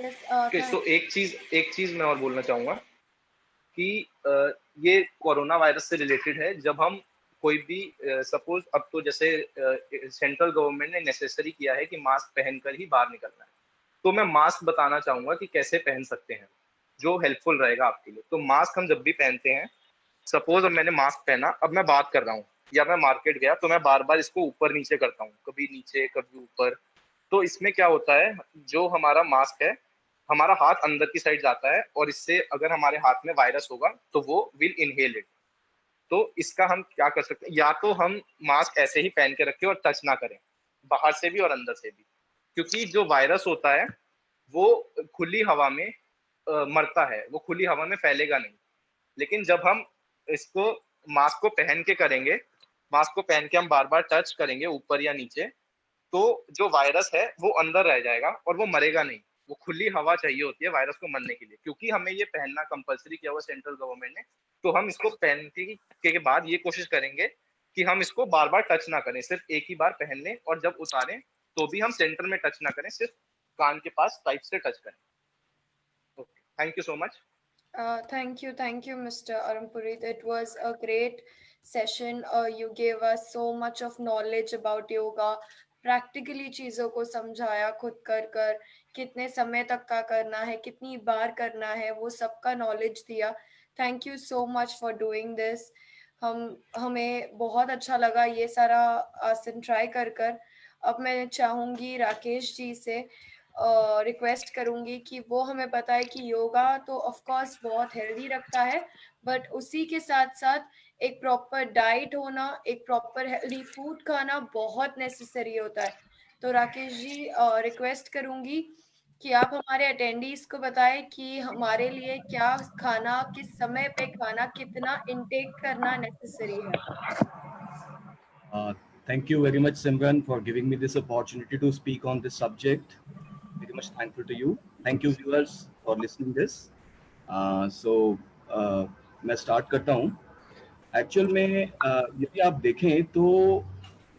Yes, okay, तो एक चीज मैं और बोलना चाहूंगा कि ये कोरोना वायरस से रिलेटेड है. जब हम कोई भी सपोज अब तो जैसे सेंट्रल गवर्नमेंट ने नेसेसरी किया है कि मास्क पहनकर ही बाहर निकलना है, तो मैं मास्क बताना चाहूंगा कि कैसे पहन सकते हैं जो हेल्पफुल रहेगा आपके लिए. तो मास्क हम जब भी पहनते हैं, सपोज अब मैंने मास्क पहना, अब मैं बात कर रहा हूँ या मैं मार्केट गया, तो मैं बार बार इसको ऊपर नीचे करता हूँ, कभी नीचे कभी ऊपर. तो इसमें क्या होता है, जो हमारा मास्क है, हमारा हाथ अंदर की साइड जाता है और इससे अगर हमारे हाथ में वायरस होगा तो वो विल इनहेल इट. तो इसका हम क्या कर सकते हैं, या तो हम मास्क ऐसे ही पहन के रखें और टच ना करें, बाहर से भी और अंदर से भी, क्योंकि जो वायरस होता है वो खुली हवा में मरता है, वो खुली हवा में फैलेगा नहीं. लेकिन जब हम इसको मास्क को पहन के करेंगे, मास्क को पहन के हम बार बार टच करेंगे ऊपर या नीचे, तो जो वायरस है वो अंदर रह जाएगा और वो मरेगा नहीं. वो खुली हवा चाहिए होती है वायरस को मरने के लिए. क्योंकि हमें ये पहनना कंपलसरी किया हुआ सेंट्रल गवर्नमेंट ने, तो हम इसको पहनने के बाद ये कोशिश करेंगे कि हम इसको बार बार टच ना करें, सिर्फ एक ही बार पहन लें और जब उतारें तो भी हम सेंटर में टच ना करें, सिर्फ कान के पास टाइप से टच करें. Okay, thank you so much. Thank you, Mr. Arampuri. It was a great session. You gave us so much of knowledge about yoga. Practically चीज़ों को समझाया, खुद कर कर कितने समय तक का करना है, कितनी बार करना है, वो सबका नॉलेज दिया. Thank you so much for doing this. हमें बहुत अच्छा लगा ये सारा आसन ट्राई कर। अब मैं चाहूंगी राकेश जी से रिक्वेस्ट करूंगी कि वो हमें बताए कि योगा तो ऑफ कोर्स बहुत हेल्दी रखता है, बट उसी के साथ साथ एक प्रॉपर डाइट होना, एक प्रॉपर हेल्दी फूड खाना बहुत नेसेसरी होता है। तो राकेश जी, रिक्वेस्ट करूंगी कि आप हमारे अटेंडीज को बताएं कि हमारे लिए क्या खाना, किस समय पे खाना, कितना इनटेक करना नेसेसरी है। Uh, Thank you very much, Simran, for giving me this opportunity to speak on this subject. Very much thankful to you. Thank you, viewers, for listening this. मैं स्टार्ट करता हूँ. एक्चुअल में यदि आप देखें तो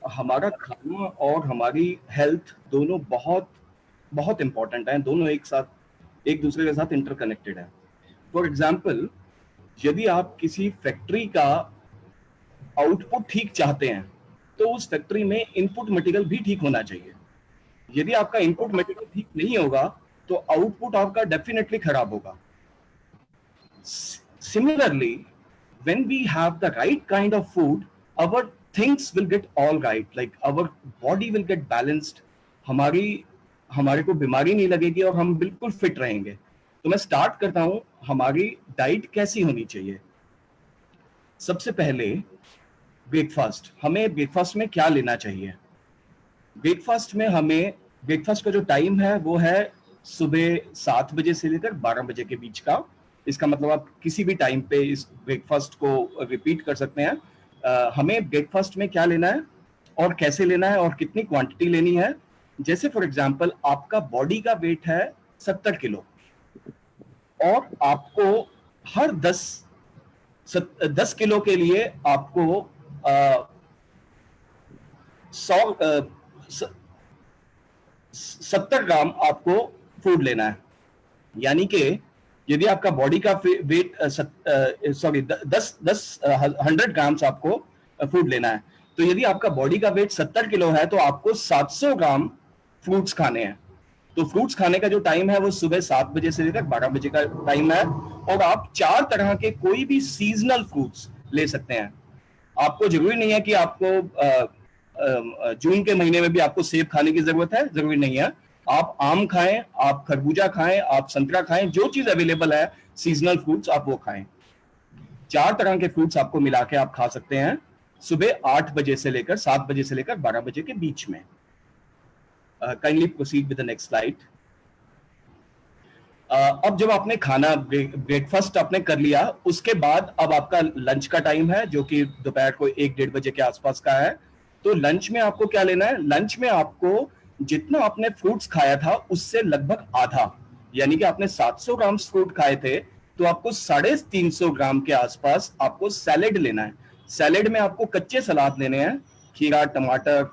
हमारा खाना और हमारी हेल्थ दोनों बहुत बहुत इम्पोर्टेंट हैं. दोनों एक साथ एक दूसरे के साथ इंटरकनेक्टेड हैं. फॉर एग्जाम्पल, यदि आप किसी फैक्ट्री का आउटपुट ठीक चाहते हैं तो उस फैक्ट्री में इनपुट मटेरियल भी ठीक होना चाहिए. यदि आपका इनपुट मटेरियल ठीक नहीं होगा तो आउटपुट आपका डेफिनेटली खराब होगा. Similarly, when we have the right kind of food, our things will get all right. Like our body will get balanced. हमारे को बीमारी नहीं लगेगी और हम बिल्कुल फिट रहेंगे. तो मैं स्टार्ट करता हूं हमारी डाइट कैसी होनी चाहिए. सबसे पहले ब्रेकफास्ट. हमें ब्रेकफास्ट में क्या लेना चाहिए? ब्रेकफास्ट में हमें ब्रेकफास्ट का जो टाइम है वो है सुबह 7 बजे से लेकर 12 बजे के बीच का. इसका मतलब आप किसी भी टाइम पे इस ब्रेकफास्ट को रिपीट कर सकते हैं. हमें ब्रेकफास्ट में क्या लेना है और कैसे लेना है और कितनी क्वांटिटी लेनी है. जैसे फॉर एग्जांपल, आपका बॉडी का वेट है 70 किलो और आपको हर 10 किलो के लिए आपको 70 ग्राम आपको फूड लेना है. यानी कि यदि आपका बॉडी का वेट 100 ग्राम्स आपको फूड लेना है, तो यदि आपका बॉडी का वेट 70 किलो है तो आपको 700 ग्राम फ्रूट्स खाने हैं. तो फ्रूट्स खाने का जो टाइम है वो सुबह 7 बजे से लेकर 12 बजे का टाइम है. और आप 4 तरह के कोई भी सीजनल फ्रूट्स ले सकते हैं. आपको जरूरी नहीं है कि आपको जून के महीने में भी आपको सेब खाने की जरूरत है, जरूरी नहीं है. आप आम खाएं, आप खरबूजा खाएं, आप संतरा खाएं, जो चीज अवेलेबल है सीजनल फ्रूट्स आप वो खाएं. 4 तरह के फ्रूट्स आपको मिला के आप खा सकते हैं सुबह 8 बजे से लेकर 7 बजे से लेकर 12 बजे के बीच में. Kindly proceed with the next slide. अब जब आपने खाना ब्रेकफास्ट आपने कर लिया, उसके बाद अब आपका लंच का टाइम है जो कि दोपहर को 1-1:30 बजे के आसपास का है. तो लंच में आपको क्या लेना है? लंच में आपको जितना आपने फ्रूट्स खाया था उससे लगभग आधा, यानी कि आपने 700 ग्राम फ्रूट खाए थे तो आपको 350 ग्राम के आसपास आपको सैलेड लेना है. सैलेड में आपको कच्चे सलाद लेने हैं, खीरा, टमाटर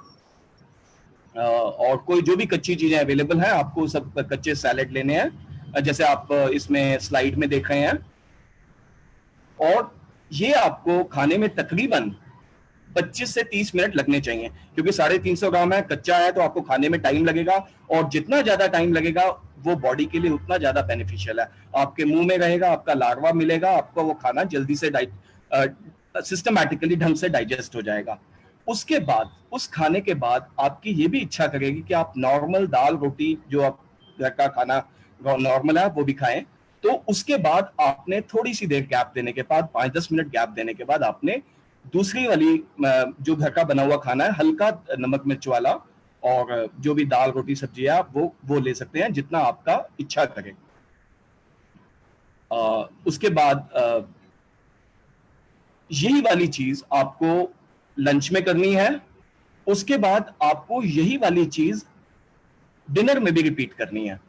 और कोई जो भी कच्ची चीजें अवेलेबल हैं आपको सब कच्चे सैलेड लेने हैं, जैसे आप इसमें स्लाइड में देख रहे हैं. और ये आपको खाने में तकरीबन 25 से 30 मिनट लगने चाहिए, क्योंकि 350 ग्राम है, कच्चा है, तो आपको खाने में टाइम लगेगा. और जितना ज्यादा टाइम लगेगा वो बॉडी के लिए उतना ज्यादा बेनिफिशियल है. आपके मुंह में रहेगा, आपका लार्वा मिलेगा, आपको वो खाना जल्दी से सिस्टमैटिकली ढंग से डाइजेस्ट हो जाएगा. उसके बाद उस खाने के बाद आपकी ये भी इच्छा करेगी कि आप नॉर्मल दाल रोटी जो आप घर का खाना नॉर्मल है वो भी खाएं. तो उसके बाद आपने थोड़ी सी देर गैप देने के बाद, 5-10 मिनट गैप देने के बाद आपने दूसरी वाली जो घर का बना हुआ खाना है, हल्का नमक मिर्च वाला, और जो भी दाल रोटी सब्जी है आप वो ले सकते हैं जितना आपका इच्छा करे. उसके बाद यही वाली चीज आपको लंच में करनी है. उसके बाद आपको यही वाली चीज डिनर में भी रिपीट करनी है.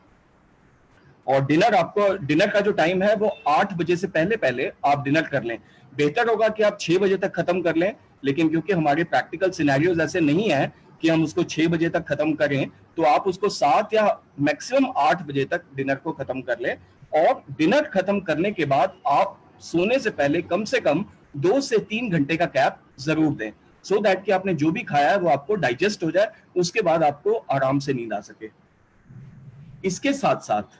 और डिनर का जो टाइम है वो 8 बजे से पहले आप डिनर कर लें. बेहतर होगा कि आप 6 बजे तक खत्म कर लें, लेकिन क्योंकि हमारे प्रैक्टिकल सिनेरियोज ऐसे नहीं है कि हम उसको 6 बजे तक खत्म करें, तो आप उसको 7 या मैक्सिमम 8 बजे तक डिनर को खत्म कर लें. और डिनर खत्म करने के बाद आप सोने से पहले कम से कम 2 से 3 घंटे का गैप जरूर दें, सो दैट कि आपने जो भी खाया है वो आपको डाइजेस्ट हो जाए, उसके बाद आपको आराम से नींद आ सके. इसके साथ साथ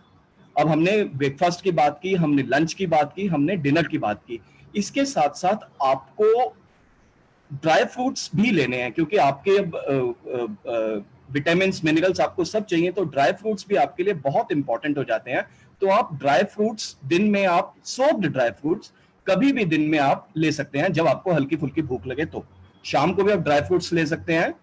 अब हमने ब्रेकफास्ट की बात की, हमने लंच की बात की, हमने डिनर की बात की. इसके साथ साथ आपको ड्राई फ्रूट्स भी लेने हैं, क्योंकि आपके विटामिन मिनरल्स आपको सब चाहिए, तो ड्राई फ्रूट्स भी आपके लिए बहुत इंपॉर्टेंट हो जाते हैं। तो आप ड्राई फ्रूट्स दिन में, आप सोक्ड ड्राई फ्रूट्स कभी भी दिन में आप ले सकते हैं, जब आपको हल्की फुल्की भूख लगे तो शाम को भी आप ड्राई फ्रूट्स ले सकते हैं।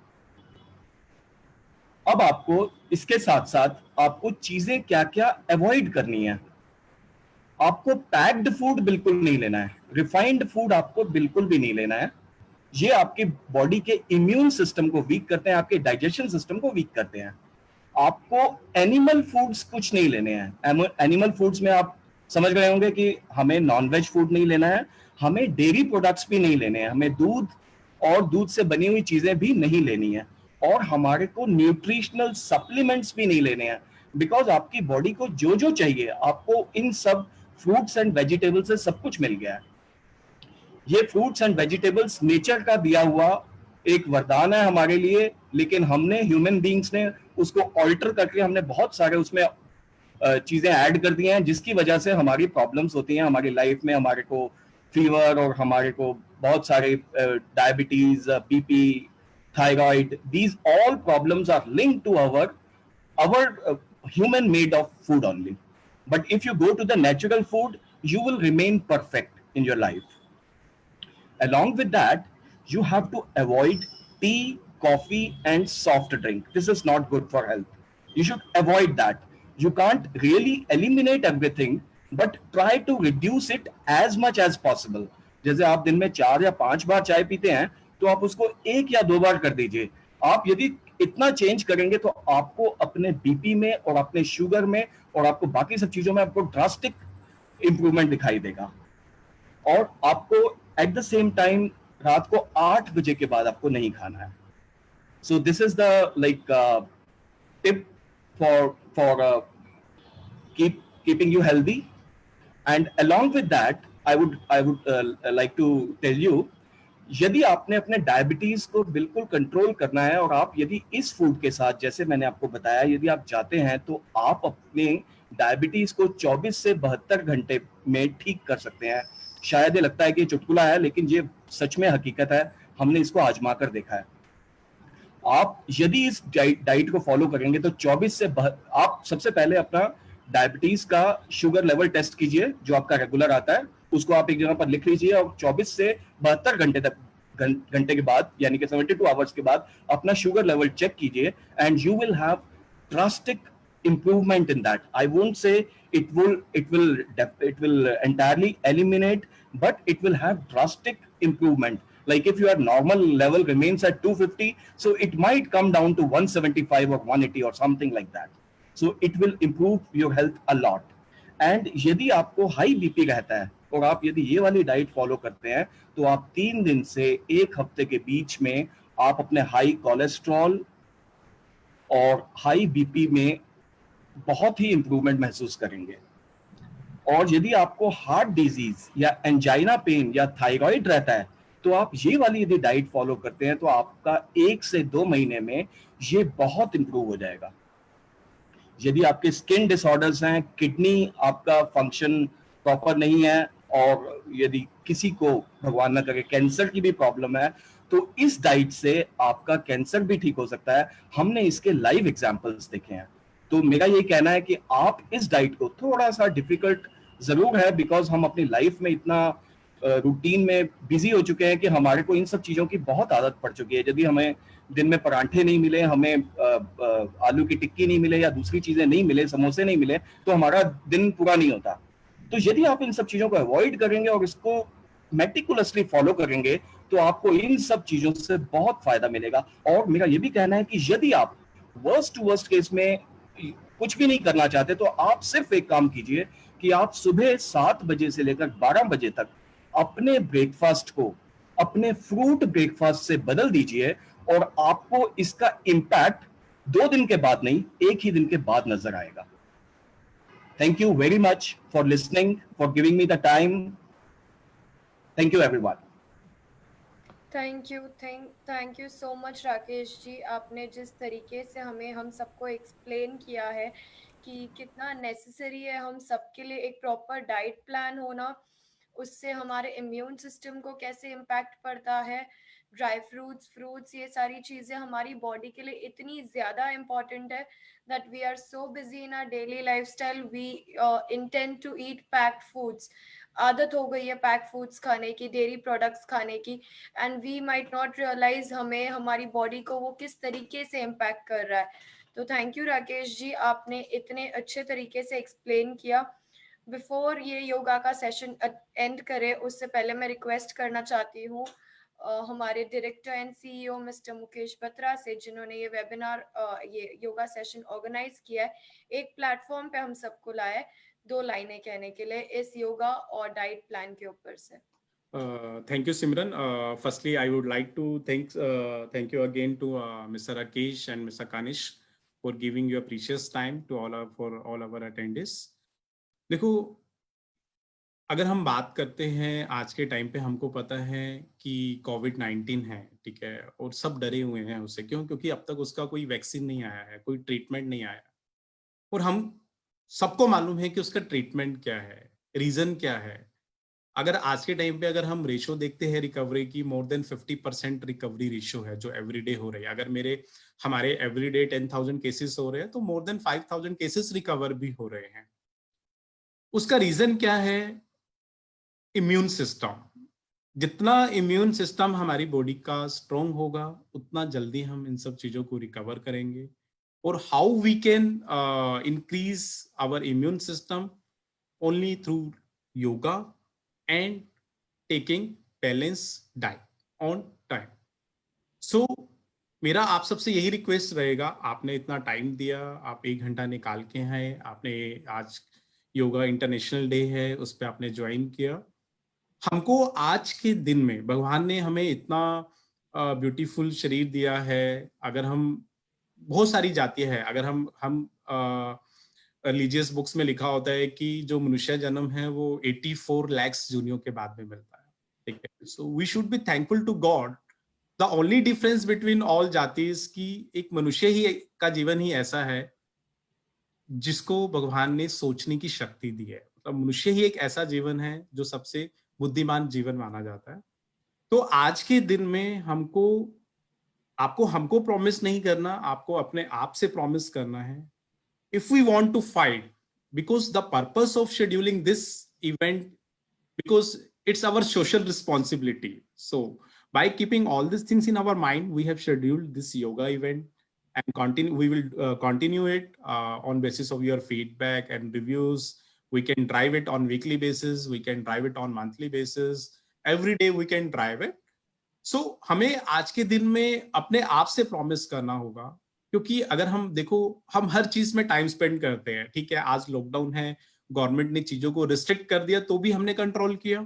अब आपको इसके साथ साथ आपको चीजें क्या क्या अवॉइड करनी है। आपको पैक्ड फूड बिल्कुल नहीं लेना है, रिफाइंड फूड आपको बिल्कुल भी नहीं लेना है। ये आपके बॉडी के इम्यून सिस्टम को वीक करते हैं, आपके डाइजेशन सिस्टम को वीक करते हैं। आपको एनिमल फूड्स कुछ नहीं लेने हैं। एनिमल फूड्स में आप समझ गए होंगे कि हमें नॉनवेज फूड नहीं लेना है, हमें डेयरी प्रोडक्ट्स भी नहीं लेने हैं, हमें दूध और दूध से बनी हुई चीजें भी नहीं लेनी है, और हमारे को न्यूट्रिशनल सप्लीमेंट्स भी नहीं लेने हैं। बिकॉज आपकी बॉडी को जो जो चाहिए आपको इन सब फ्रूट्स एंड वेजिटेबल से सब कुछ मिल गया है। ये फ्रूट्स एंड वेजिटेबल्स नेचर का दिया हुआ एक वरदान है हमारे लिए, लेकिन हमने ह्यूमन बीइंग्स ने उसको ऑल्टर करके हमने बहुत सारे उसमें चीजें ऐड कर दी हैं, जिसकी वजह से हमारी प्रॉब्लम्स होती हैं हमारी लाइफ में। हमारे को फीवर और हमारे को बहुत सारे diabetes, BP, thyroid, these all problems are linked to our human made of food only. But if you go to the natural food, you will remain perfect in your life. Along with that, you have to avoid tea, coffee, and soft drink. This is not good for health. You should avoid that. You can't really eliminate everything, but try to reduce it as much as possible. जैसे आप दिन में 4 या 5 बार चाय पीते हैं, तो आप उसको 1 या 2 बार कर दीजिए। आप यदि इतना चेंज करेंगे तो आपको अपने बीपी में और अपने शुगर में और आपको बाकी सब चीजों में आपको ड्रास्टिक इंप्रूवमेंट दिखाई देगा। और आपको एट द सेम टाइम रात को 8 बजे के बाद आपको नहीं खाना है। So this is the like tip for keeping you healthy. And along with that, I would like to tell you, यदि आपने अपने डायबिटीज को बिल्कुल कंट्रोल करना है और आप यदि इस फूड के साथ, जैसे मैंने आपको बताया, यदि आप जाते हैं तो आप अपने डायबिटीज को 24 से 72 घंटे में ठीक कर सकते हैं। शायद ये लगता है कि चुटकुला है, लेकिन ये सच में हकीकत है, हमने इसको आजमा कर देखा है। आप यदि इस डाइट को फॉलो करेंगे तो 24 से आप सबसे पहले अपना डायबिटीज का शुगर लेवल टेस्ट कीजिए, जो आपका रेगुलर आता है, उसको आप एक जगह पर लिख लीजिए और 24 से 72 घंटे के बाद, यानी कि 72 आवर्स के बाद अपना शुगर लेवल चेक कीजिए, and you will have drastic improvement in that. I won't say it will entirely eliminate, but it will have drastic improvement. Like if your normal level remains at 250, so it might come down to 175 or 180 or something like that. So it will improve your health a lot. And यदि आपको high BP रहता है और आप यदि ये वाली diet follow करते हैं, तो आप 3 दिन से 1 हफ्ते के बीच में आप अपने हाई कोलेस्ट्रॉल और हाई बीपी में बहुत ही इंप्रूवमेंट महसूस करेंगे। और यदि आपको हार्ट डिजीज या एंजाइना पेन या थायराइड रहता है, तो आप ये वाली यदि डाइट फॉलो करते हैं तो आपका 1 से 2 महीने में ये बहुत इंप्रूव हो जाएगा। यदि आपके स्किन डिसऑर्डर्स हैं, किडनी आपका फंक्शन प्रॉपर नहीं है, और यदि किसी को भगवान न करे कैंसर की भी प्रॉब्लम है, तो इस डाइट से आपका कैंसर भी ठीक हो सकता है। हमने इसके लाइव एग्जांपल्स देखे हैं। तो मेरा ये कहना है कि आप इस डाइट को, थोड़ा सा डिफिकल्ट जरूर है बिकॉज हम अपनी लाइफ में इतना रूटीन में बिजी हो चुके हैं कि हमारे को इन सब चीजों की बहुत आदत पड़ चुकी है। यदि हमें दिन में परांठे नहीं मिले, हमें आलू की टिक्की नहीं मिले या दूसरी चीजें नहीं मिले, समोसे नहीं मिले, तो हमारा दिन पूरा नहीं होता। तो यदि आप इन सब चीजों को अवॉइड करेंगे और इसको मेटिकुलसली फॉलो करेंगे, तो आपको इन सब चीजों से बहुत फायदा मिलेगा। और मेरा ये भी कहना है कि यदि आप वर्स्ट टू वर्स्ट केस में कुछ भी नहीं करना चाहते, तो आप सिर्फ एक काम कीजिए कि आप सुबह 7 बजे से लेकर 12 बजे तक अपने ब्रेकफास्ट को अपने फ्रूट ब्रेकफास्ट से बदल दीजिए, और आपको इसका इंपैक्ट 2 दिन के बाद नहीं, 1 ही दिन के बाद नजर आएगा। Thank you very much for listening, for giving me the time. Thank you everyone. Thank you so much Rakesh ji. आपने जिस तरीके से हम सबको एक्सप्लेन किया है कि कितना नेसेसरी है हम सबके लिए एक प्रॉपर डाइट प्लान होना, उससे हमारे इम्यून सिस्टम को कैसे इम्पैक्ट पड़ता है, ड्राई फ्रूट्स, ये सारी चीज़ें हमारी बॉडी के लिए इतनी ज़्यादा इम्पॉर्टेंट है that we are so busy in our daily lifestyle, we intend to eat packed foods. आदत हो गई है पैक फूड्स खाने की, डेयरी प्रोडक्ट्स खाने की, and we might not realise हमें हमारी बॉडी को वो किस तरीके से इम्पैक्ट कर रहा है. तो थैंक यू राकेश जी, आपने इतने अच्छे तरीके से एक्सप्लेन किया. बिफोर ये योगा का सेशन एंड करे उससे पहले मैं रिक्वेस्ट करना चाहती हूँ हमारे director and CEO mister Mukesh Batra से, जिन्होंने ये वेबिनार ये योगा सेशन ऑर्गेनाइज किया है, एक प्लेटफॉर्म पे हम सबको लाया है 2 लाइनें कहने के लिए इस योगा और डाइट प्लान के ऊपर से. Thank you, Simran. Firstly, I would like to thank you again to Mr. Rakesh and Mr. Kanish for giving your precious time to all our attendees. देखो, अगर हम बात करते हैं आज के टाइम पे, हमको पता है कि कोविड-19 है, ठीक है, और सब डरे हुए हैं उससे. क्यों? क्योंकि अब तक उसका कोई वैक्सीन नहीं आया है, कोई ट्रीटमेंट नहीं आया, और हम सबको मालूम है कि उसका ट्रीटमेंट क्या है, रीजन क्या है. अगर आज के टाइम पे अगर हम रेशो देखते हैं रिकवरी की, मोर देन 50% रिकवरी रेशो है जो एवरीडे हो रही है. अगर हमारे एवरीडे 10,000 केसेस हो रहे हैं तो मोर देन 5,000 केसेस रिकवर भी हो रहे हैं. उसका रीजन क्या है? Immune system. जितना इम्यून सिस्टम हमारी बॉडी का स्ट्रॉन्ग होगा उतना जल्दी हम इन सब चीजों को रिकवर करेंगे. और how we can increase our immune system? Only through yoga and taking balanced diet on time. So मेरा आप सबसे यही रिक्वेस्ट रहेगा, आपने इतना टाइम दिया, आप 1 घंटा निकाल के हैं, आपने आज योगा इंटरनेशनल डे है उस पर आपने ज्वाइन किया. हमको आज के दिन में भगवान ने हमें इतना ब्यूटीफुल शरीर दिया है. अगर हम बहुत सारी जाति है, अगर हम रिलीजियस बुक्स में लिखा होता है कि जो मनुष्य जन्म है वो 84 लाख जूनियों के बाद में मिलता है, ठीक है. So we should be thankful to God. The only difference between all jatis की एक मनुष्य ही का जीवन ही ऐसा है जिसको भगवान ने सोचने की शक्ति दी है. मतलब मनुष्य ही एक ऐसा जीवन है जो सबसे बुद्धिमान जीवन माना जाता है. तो आज के दिन में हमको प्रॉमिस नहीं करना, आपको अपने आप से प्रॉमिस करना है. If we want to fight, because the purpose of scheduling this event, because it's our social responsibility. So by keeping all these things in our mind, we have scheduled this yoga event and we will continue it on basis of your feedback and reviews. We can drive it on weekly basis. We can drive it on monthly basis. Every day we can drive it. So हमें आज के दिन में अपने आप से promise करना होगा, क्योंकि अगर हम देखो, हम हर चीज में टाइम स्पेंड करते हैं, ठीक है. आज लॉकडाउन है, गवर्नमेंट ने चीजों को रिस्ट्रिक्ट कर दिया तो भी हमने कंट्रोल किया,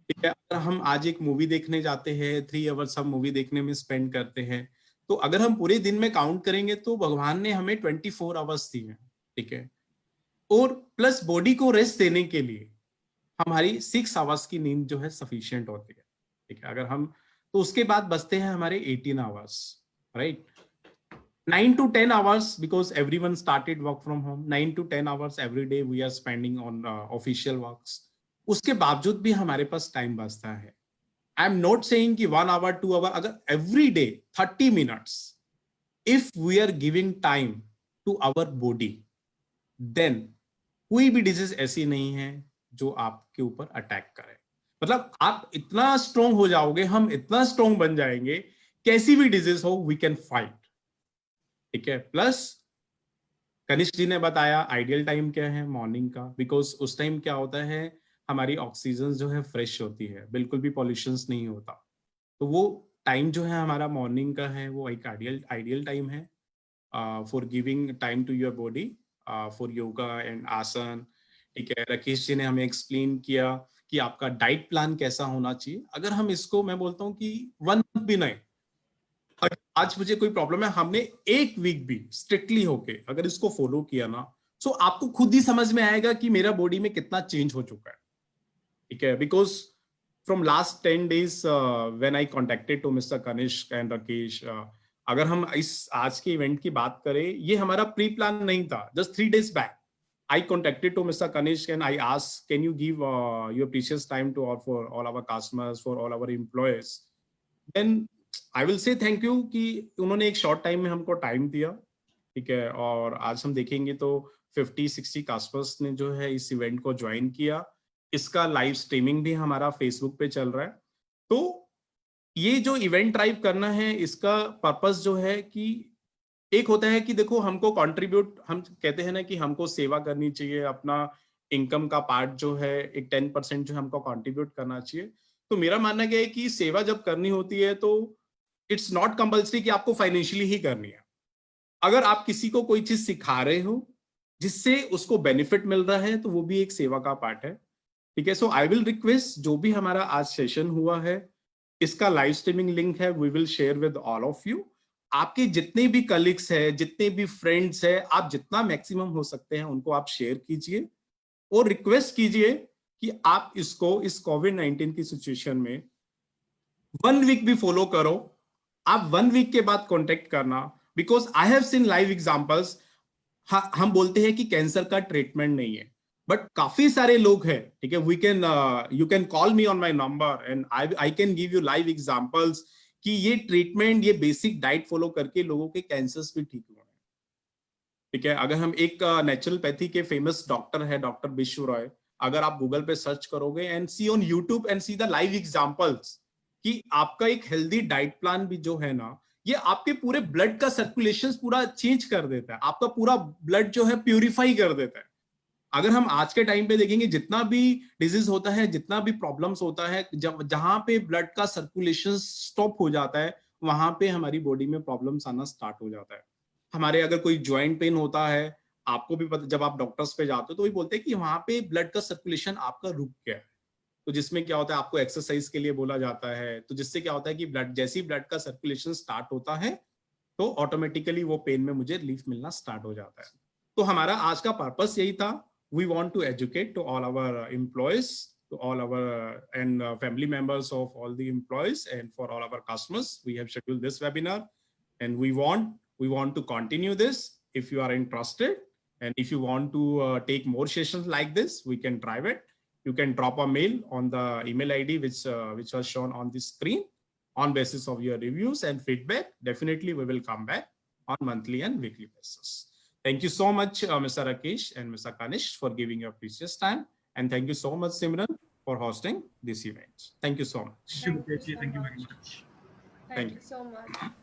ठीक है. अगर हम आज एक मूवी देखने जाते हैं, 3 आवर्स हम मूवी देखने में स्पेंड करते हैं, तो अगर हम पूरे दिन में काउंट करेंगे तो भगवान ने हमें 24 आवर्स दिए हैं, ठीक है. और प्लस बॉडी को रेस्ट देने के लिए हमारी 6 आवर्स की नींद जो है सफिशिएंट होती है, ठीक है. अगर हम तो उसके बाद बचते हैं हमारे 18 hours, right. 9 to 10 hours, because everyone started work from home. 9 to 10 hours every day we are spending on official works. उसके बावजूद भी हमारे पास टाइम बचता है. I am not saying कि 1 hour 2 hour, अगर every day 30 minutes if we are giving time to our body, then कोई भी डिजीज ऐसी नहीं है जो आपके ऊपर अटैक करे. मतलब आप इतना स्ट्रॉन्ग हो जाओगे, हम इतना स्ट्रॉन्ग बन जाएंगे, कैसी भी डिजीज हो वी कैन फाइट, ठीक है. प्लस कनिष्क जी ने बताया आइडियल टाइम क्या है, मॉर्निंग का, बिकॉज उस टाइम क्या होता है, हमारी ऑक्सीजन जो है फ्रेश होती है, बिल्कुल भी पॉल्यूशन नहीं होता. तो वो टाइम जो है हमारा मॉर्निंग का है, वो एक आइडियल टाइम है for giving time to your body for yoga and asana, ठीक है. राकेश जी ने हमें एक्सप्लेन किया कि आपका डाइट प्लान कैसा होना चाहिए. अगर हम इसको, मैं बोलता हूँ कि 1 मंथ भी नहीं, आज मुझे कोई प्रॉब्लम है, हमने 1 वीक भी स्ट्रिक्टली होके अगर इसको फॉलो किया ना, तो आपको खुद ही समझ में आएगा कि मेरा बॉडी में कितना चेंज हो चुका है, ठीक है. Because from last 10 days when I contacted to mister Kanishk and Rakesh, अगर हम इस आज के इवेंट की बात करें, ये हमारा प्री प्लान नहीं था. Just 3 days back I contacted to Mr. Kanishk and I asked, can you give your precious time to all for all our customers, for all our employees? Then I will say thank you कि उन्होंने एक short time में हमको time दिया, ठीक है, और आज हम देखेंगे तो 50-60 कस्टमर्स ने जो है इस इवेंट को ज्वाइन किया। इसका लाइव स्ट्रीमिंग भी हमारा फेसबुक पे चल रहा है। तो ये जो इवेंट ड्राइव करना है, इसका पर्पस जो है कि एक होता है कि देखो हमको कंट्रीब्यूट, हम कहते हैं ना कि हमको सेवा करनी चाहिए, अपना इनकम का पार्ट जो है एक 10% जो हमको कंट्रीब्यूट करना चाहिए। तो मेरा मानना क्या है कि सेवा जब करनी होती है तो इट्स नॉट कंपल्सरी कि आपको फाइनेंशियली ही करनी है। अगर आप किसी को कोई चीज सिखा रहे हो जिससे उसको बेनिफिट मिल रहा है तो वो भी एक सेवा का पार्ट है, ठीक है। सो आई विल रिक्वेस्ट, जो भी हमारा आज सेशन हुआ है इसका लाइव स्ट्रीमिंग लिंक है, we will share with all of you. आपके जितने भी कलीग्स है, जितने भी फ्रेंड्स है, आप जितना मैक्सिमम हो सकते हैं उनको आप शेयर कीजिए और रिक्वेस्ट कीजिए कि आप इसको इस कोविड-19 की सिचुएशन में 1 वीक भी फॉलो करो। आप 1 वीक के बाद कांटेक्ट करना, because I have seen live examples. हम बोलते हैं कि कैंसर का ट्रीटमेंट नहीं है, बट काफी सारे लोग हैं, ठीक है। We can you can call me on my number and I can give you live examples कि ये ट्रीटमेंट, ये बेसिक डाइट फॉलो करके लोगों के कैंसर्स भी ठीक हुए हैं, ठीक है। अगर हम एक नेचुरोपैथी के फेमस डॉक्टर है डॉक्टर विश्व रॉय, अगर आप गूगल पे सर्च करोगे and see on YouTube and see the live examples कि आपका एक हेल्दी डाइट प्लान भी जो है ना, ये आपके पूरे ब्लड का सर्कुलेशन पूरा चेंज कर देता है, आपका पूरा ब्लड जो है प्यूरिफाई कर देता है। अगर हम आज के टाइम पे देखेंगे, जितना भी डिजीज होता है, जितना भी प्रॉब्लम्स होता है, जब जहां पे ब्लड का सर्कुलेशन स्टॉप हो जाता है वहां पे हमारी बॉडी में प्रॉब्लम्स आना स्टार्ट हो जाता है। हमारे अगर कोई ज्वाइंट पेन होता है, आपको भी पता, जब आप डॉक्टर्स पे जाते हो तो वही बोलते हैं कि वहां पे ब्लड का सर्कुलेशन आपका रुक गया है। तो जिसमें क्या होता है, आपको एक्सरसाइज के लिए बोला जाता है, तो जिससे क्या होता है कि ब्लड, जैसे ही ब्लड का सर्कुलेशन स्टार्ट होता है तो ऑटोमेटिकली वो पेन में मुझे रिलीफ मिलना स्टार्ट हो जाता है। तो हमारा आज का पर्पस यही था। We want to educate to all our employees, to all our and family members of all the employees, and for all our customers. We have scheduled this webinar, and we want to continue this. If you are interested, and if you want to take more sessions like this, we can drive it. You can drop a mail on the email ID which was shown on the screen. On basis of your reviews and feedback, definitely we will come back on monthly and weekly basis. Thank you so much, Mr. Rakesh and Mr. Kanish, for giving your precious time. And thank you so much, Simran, for hosting this event. Thank you so much. Thank you so much. Thank Thank you so much.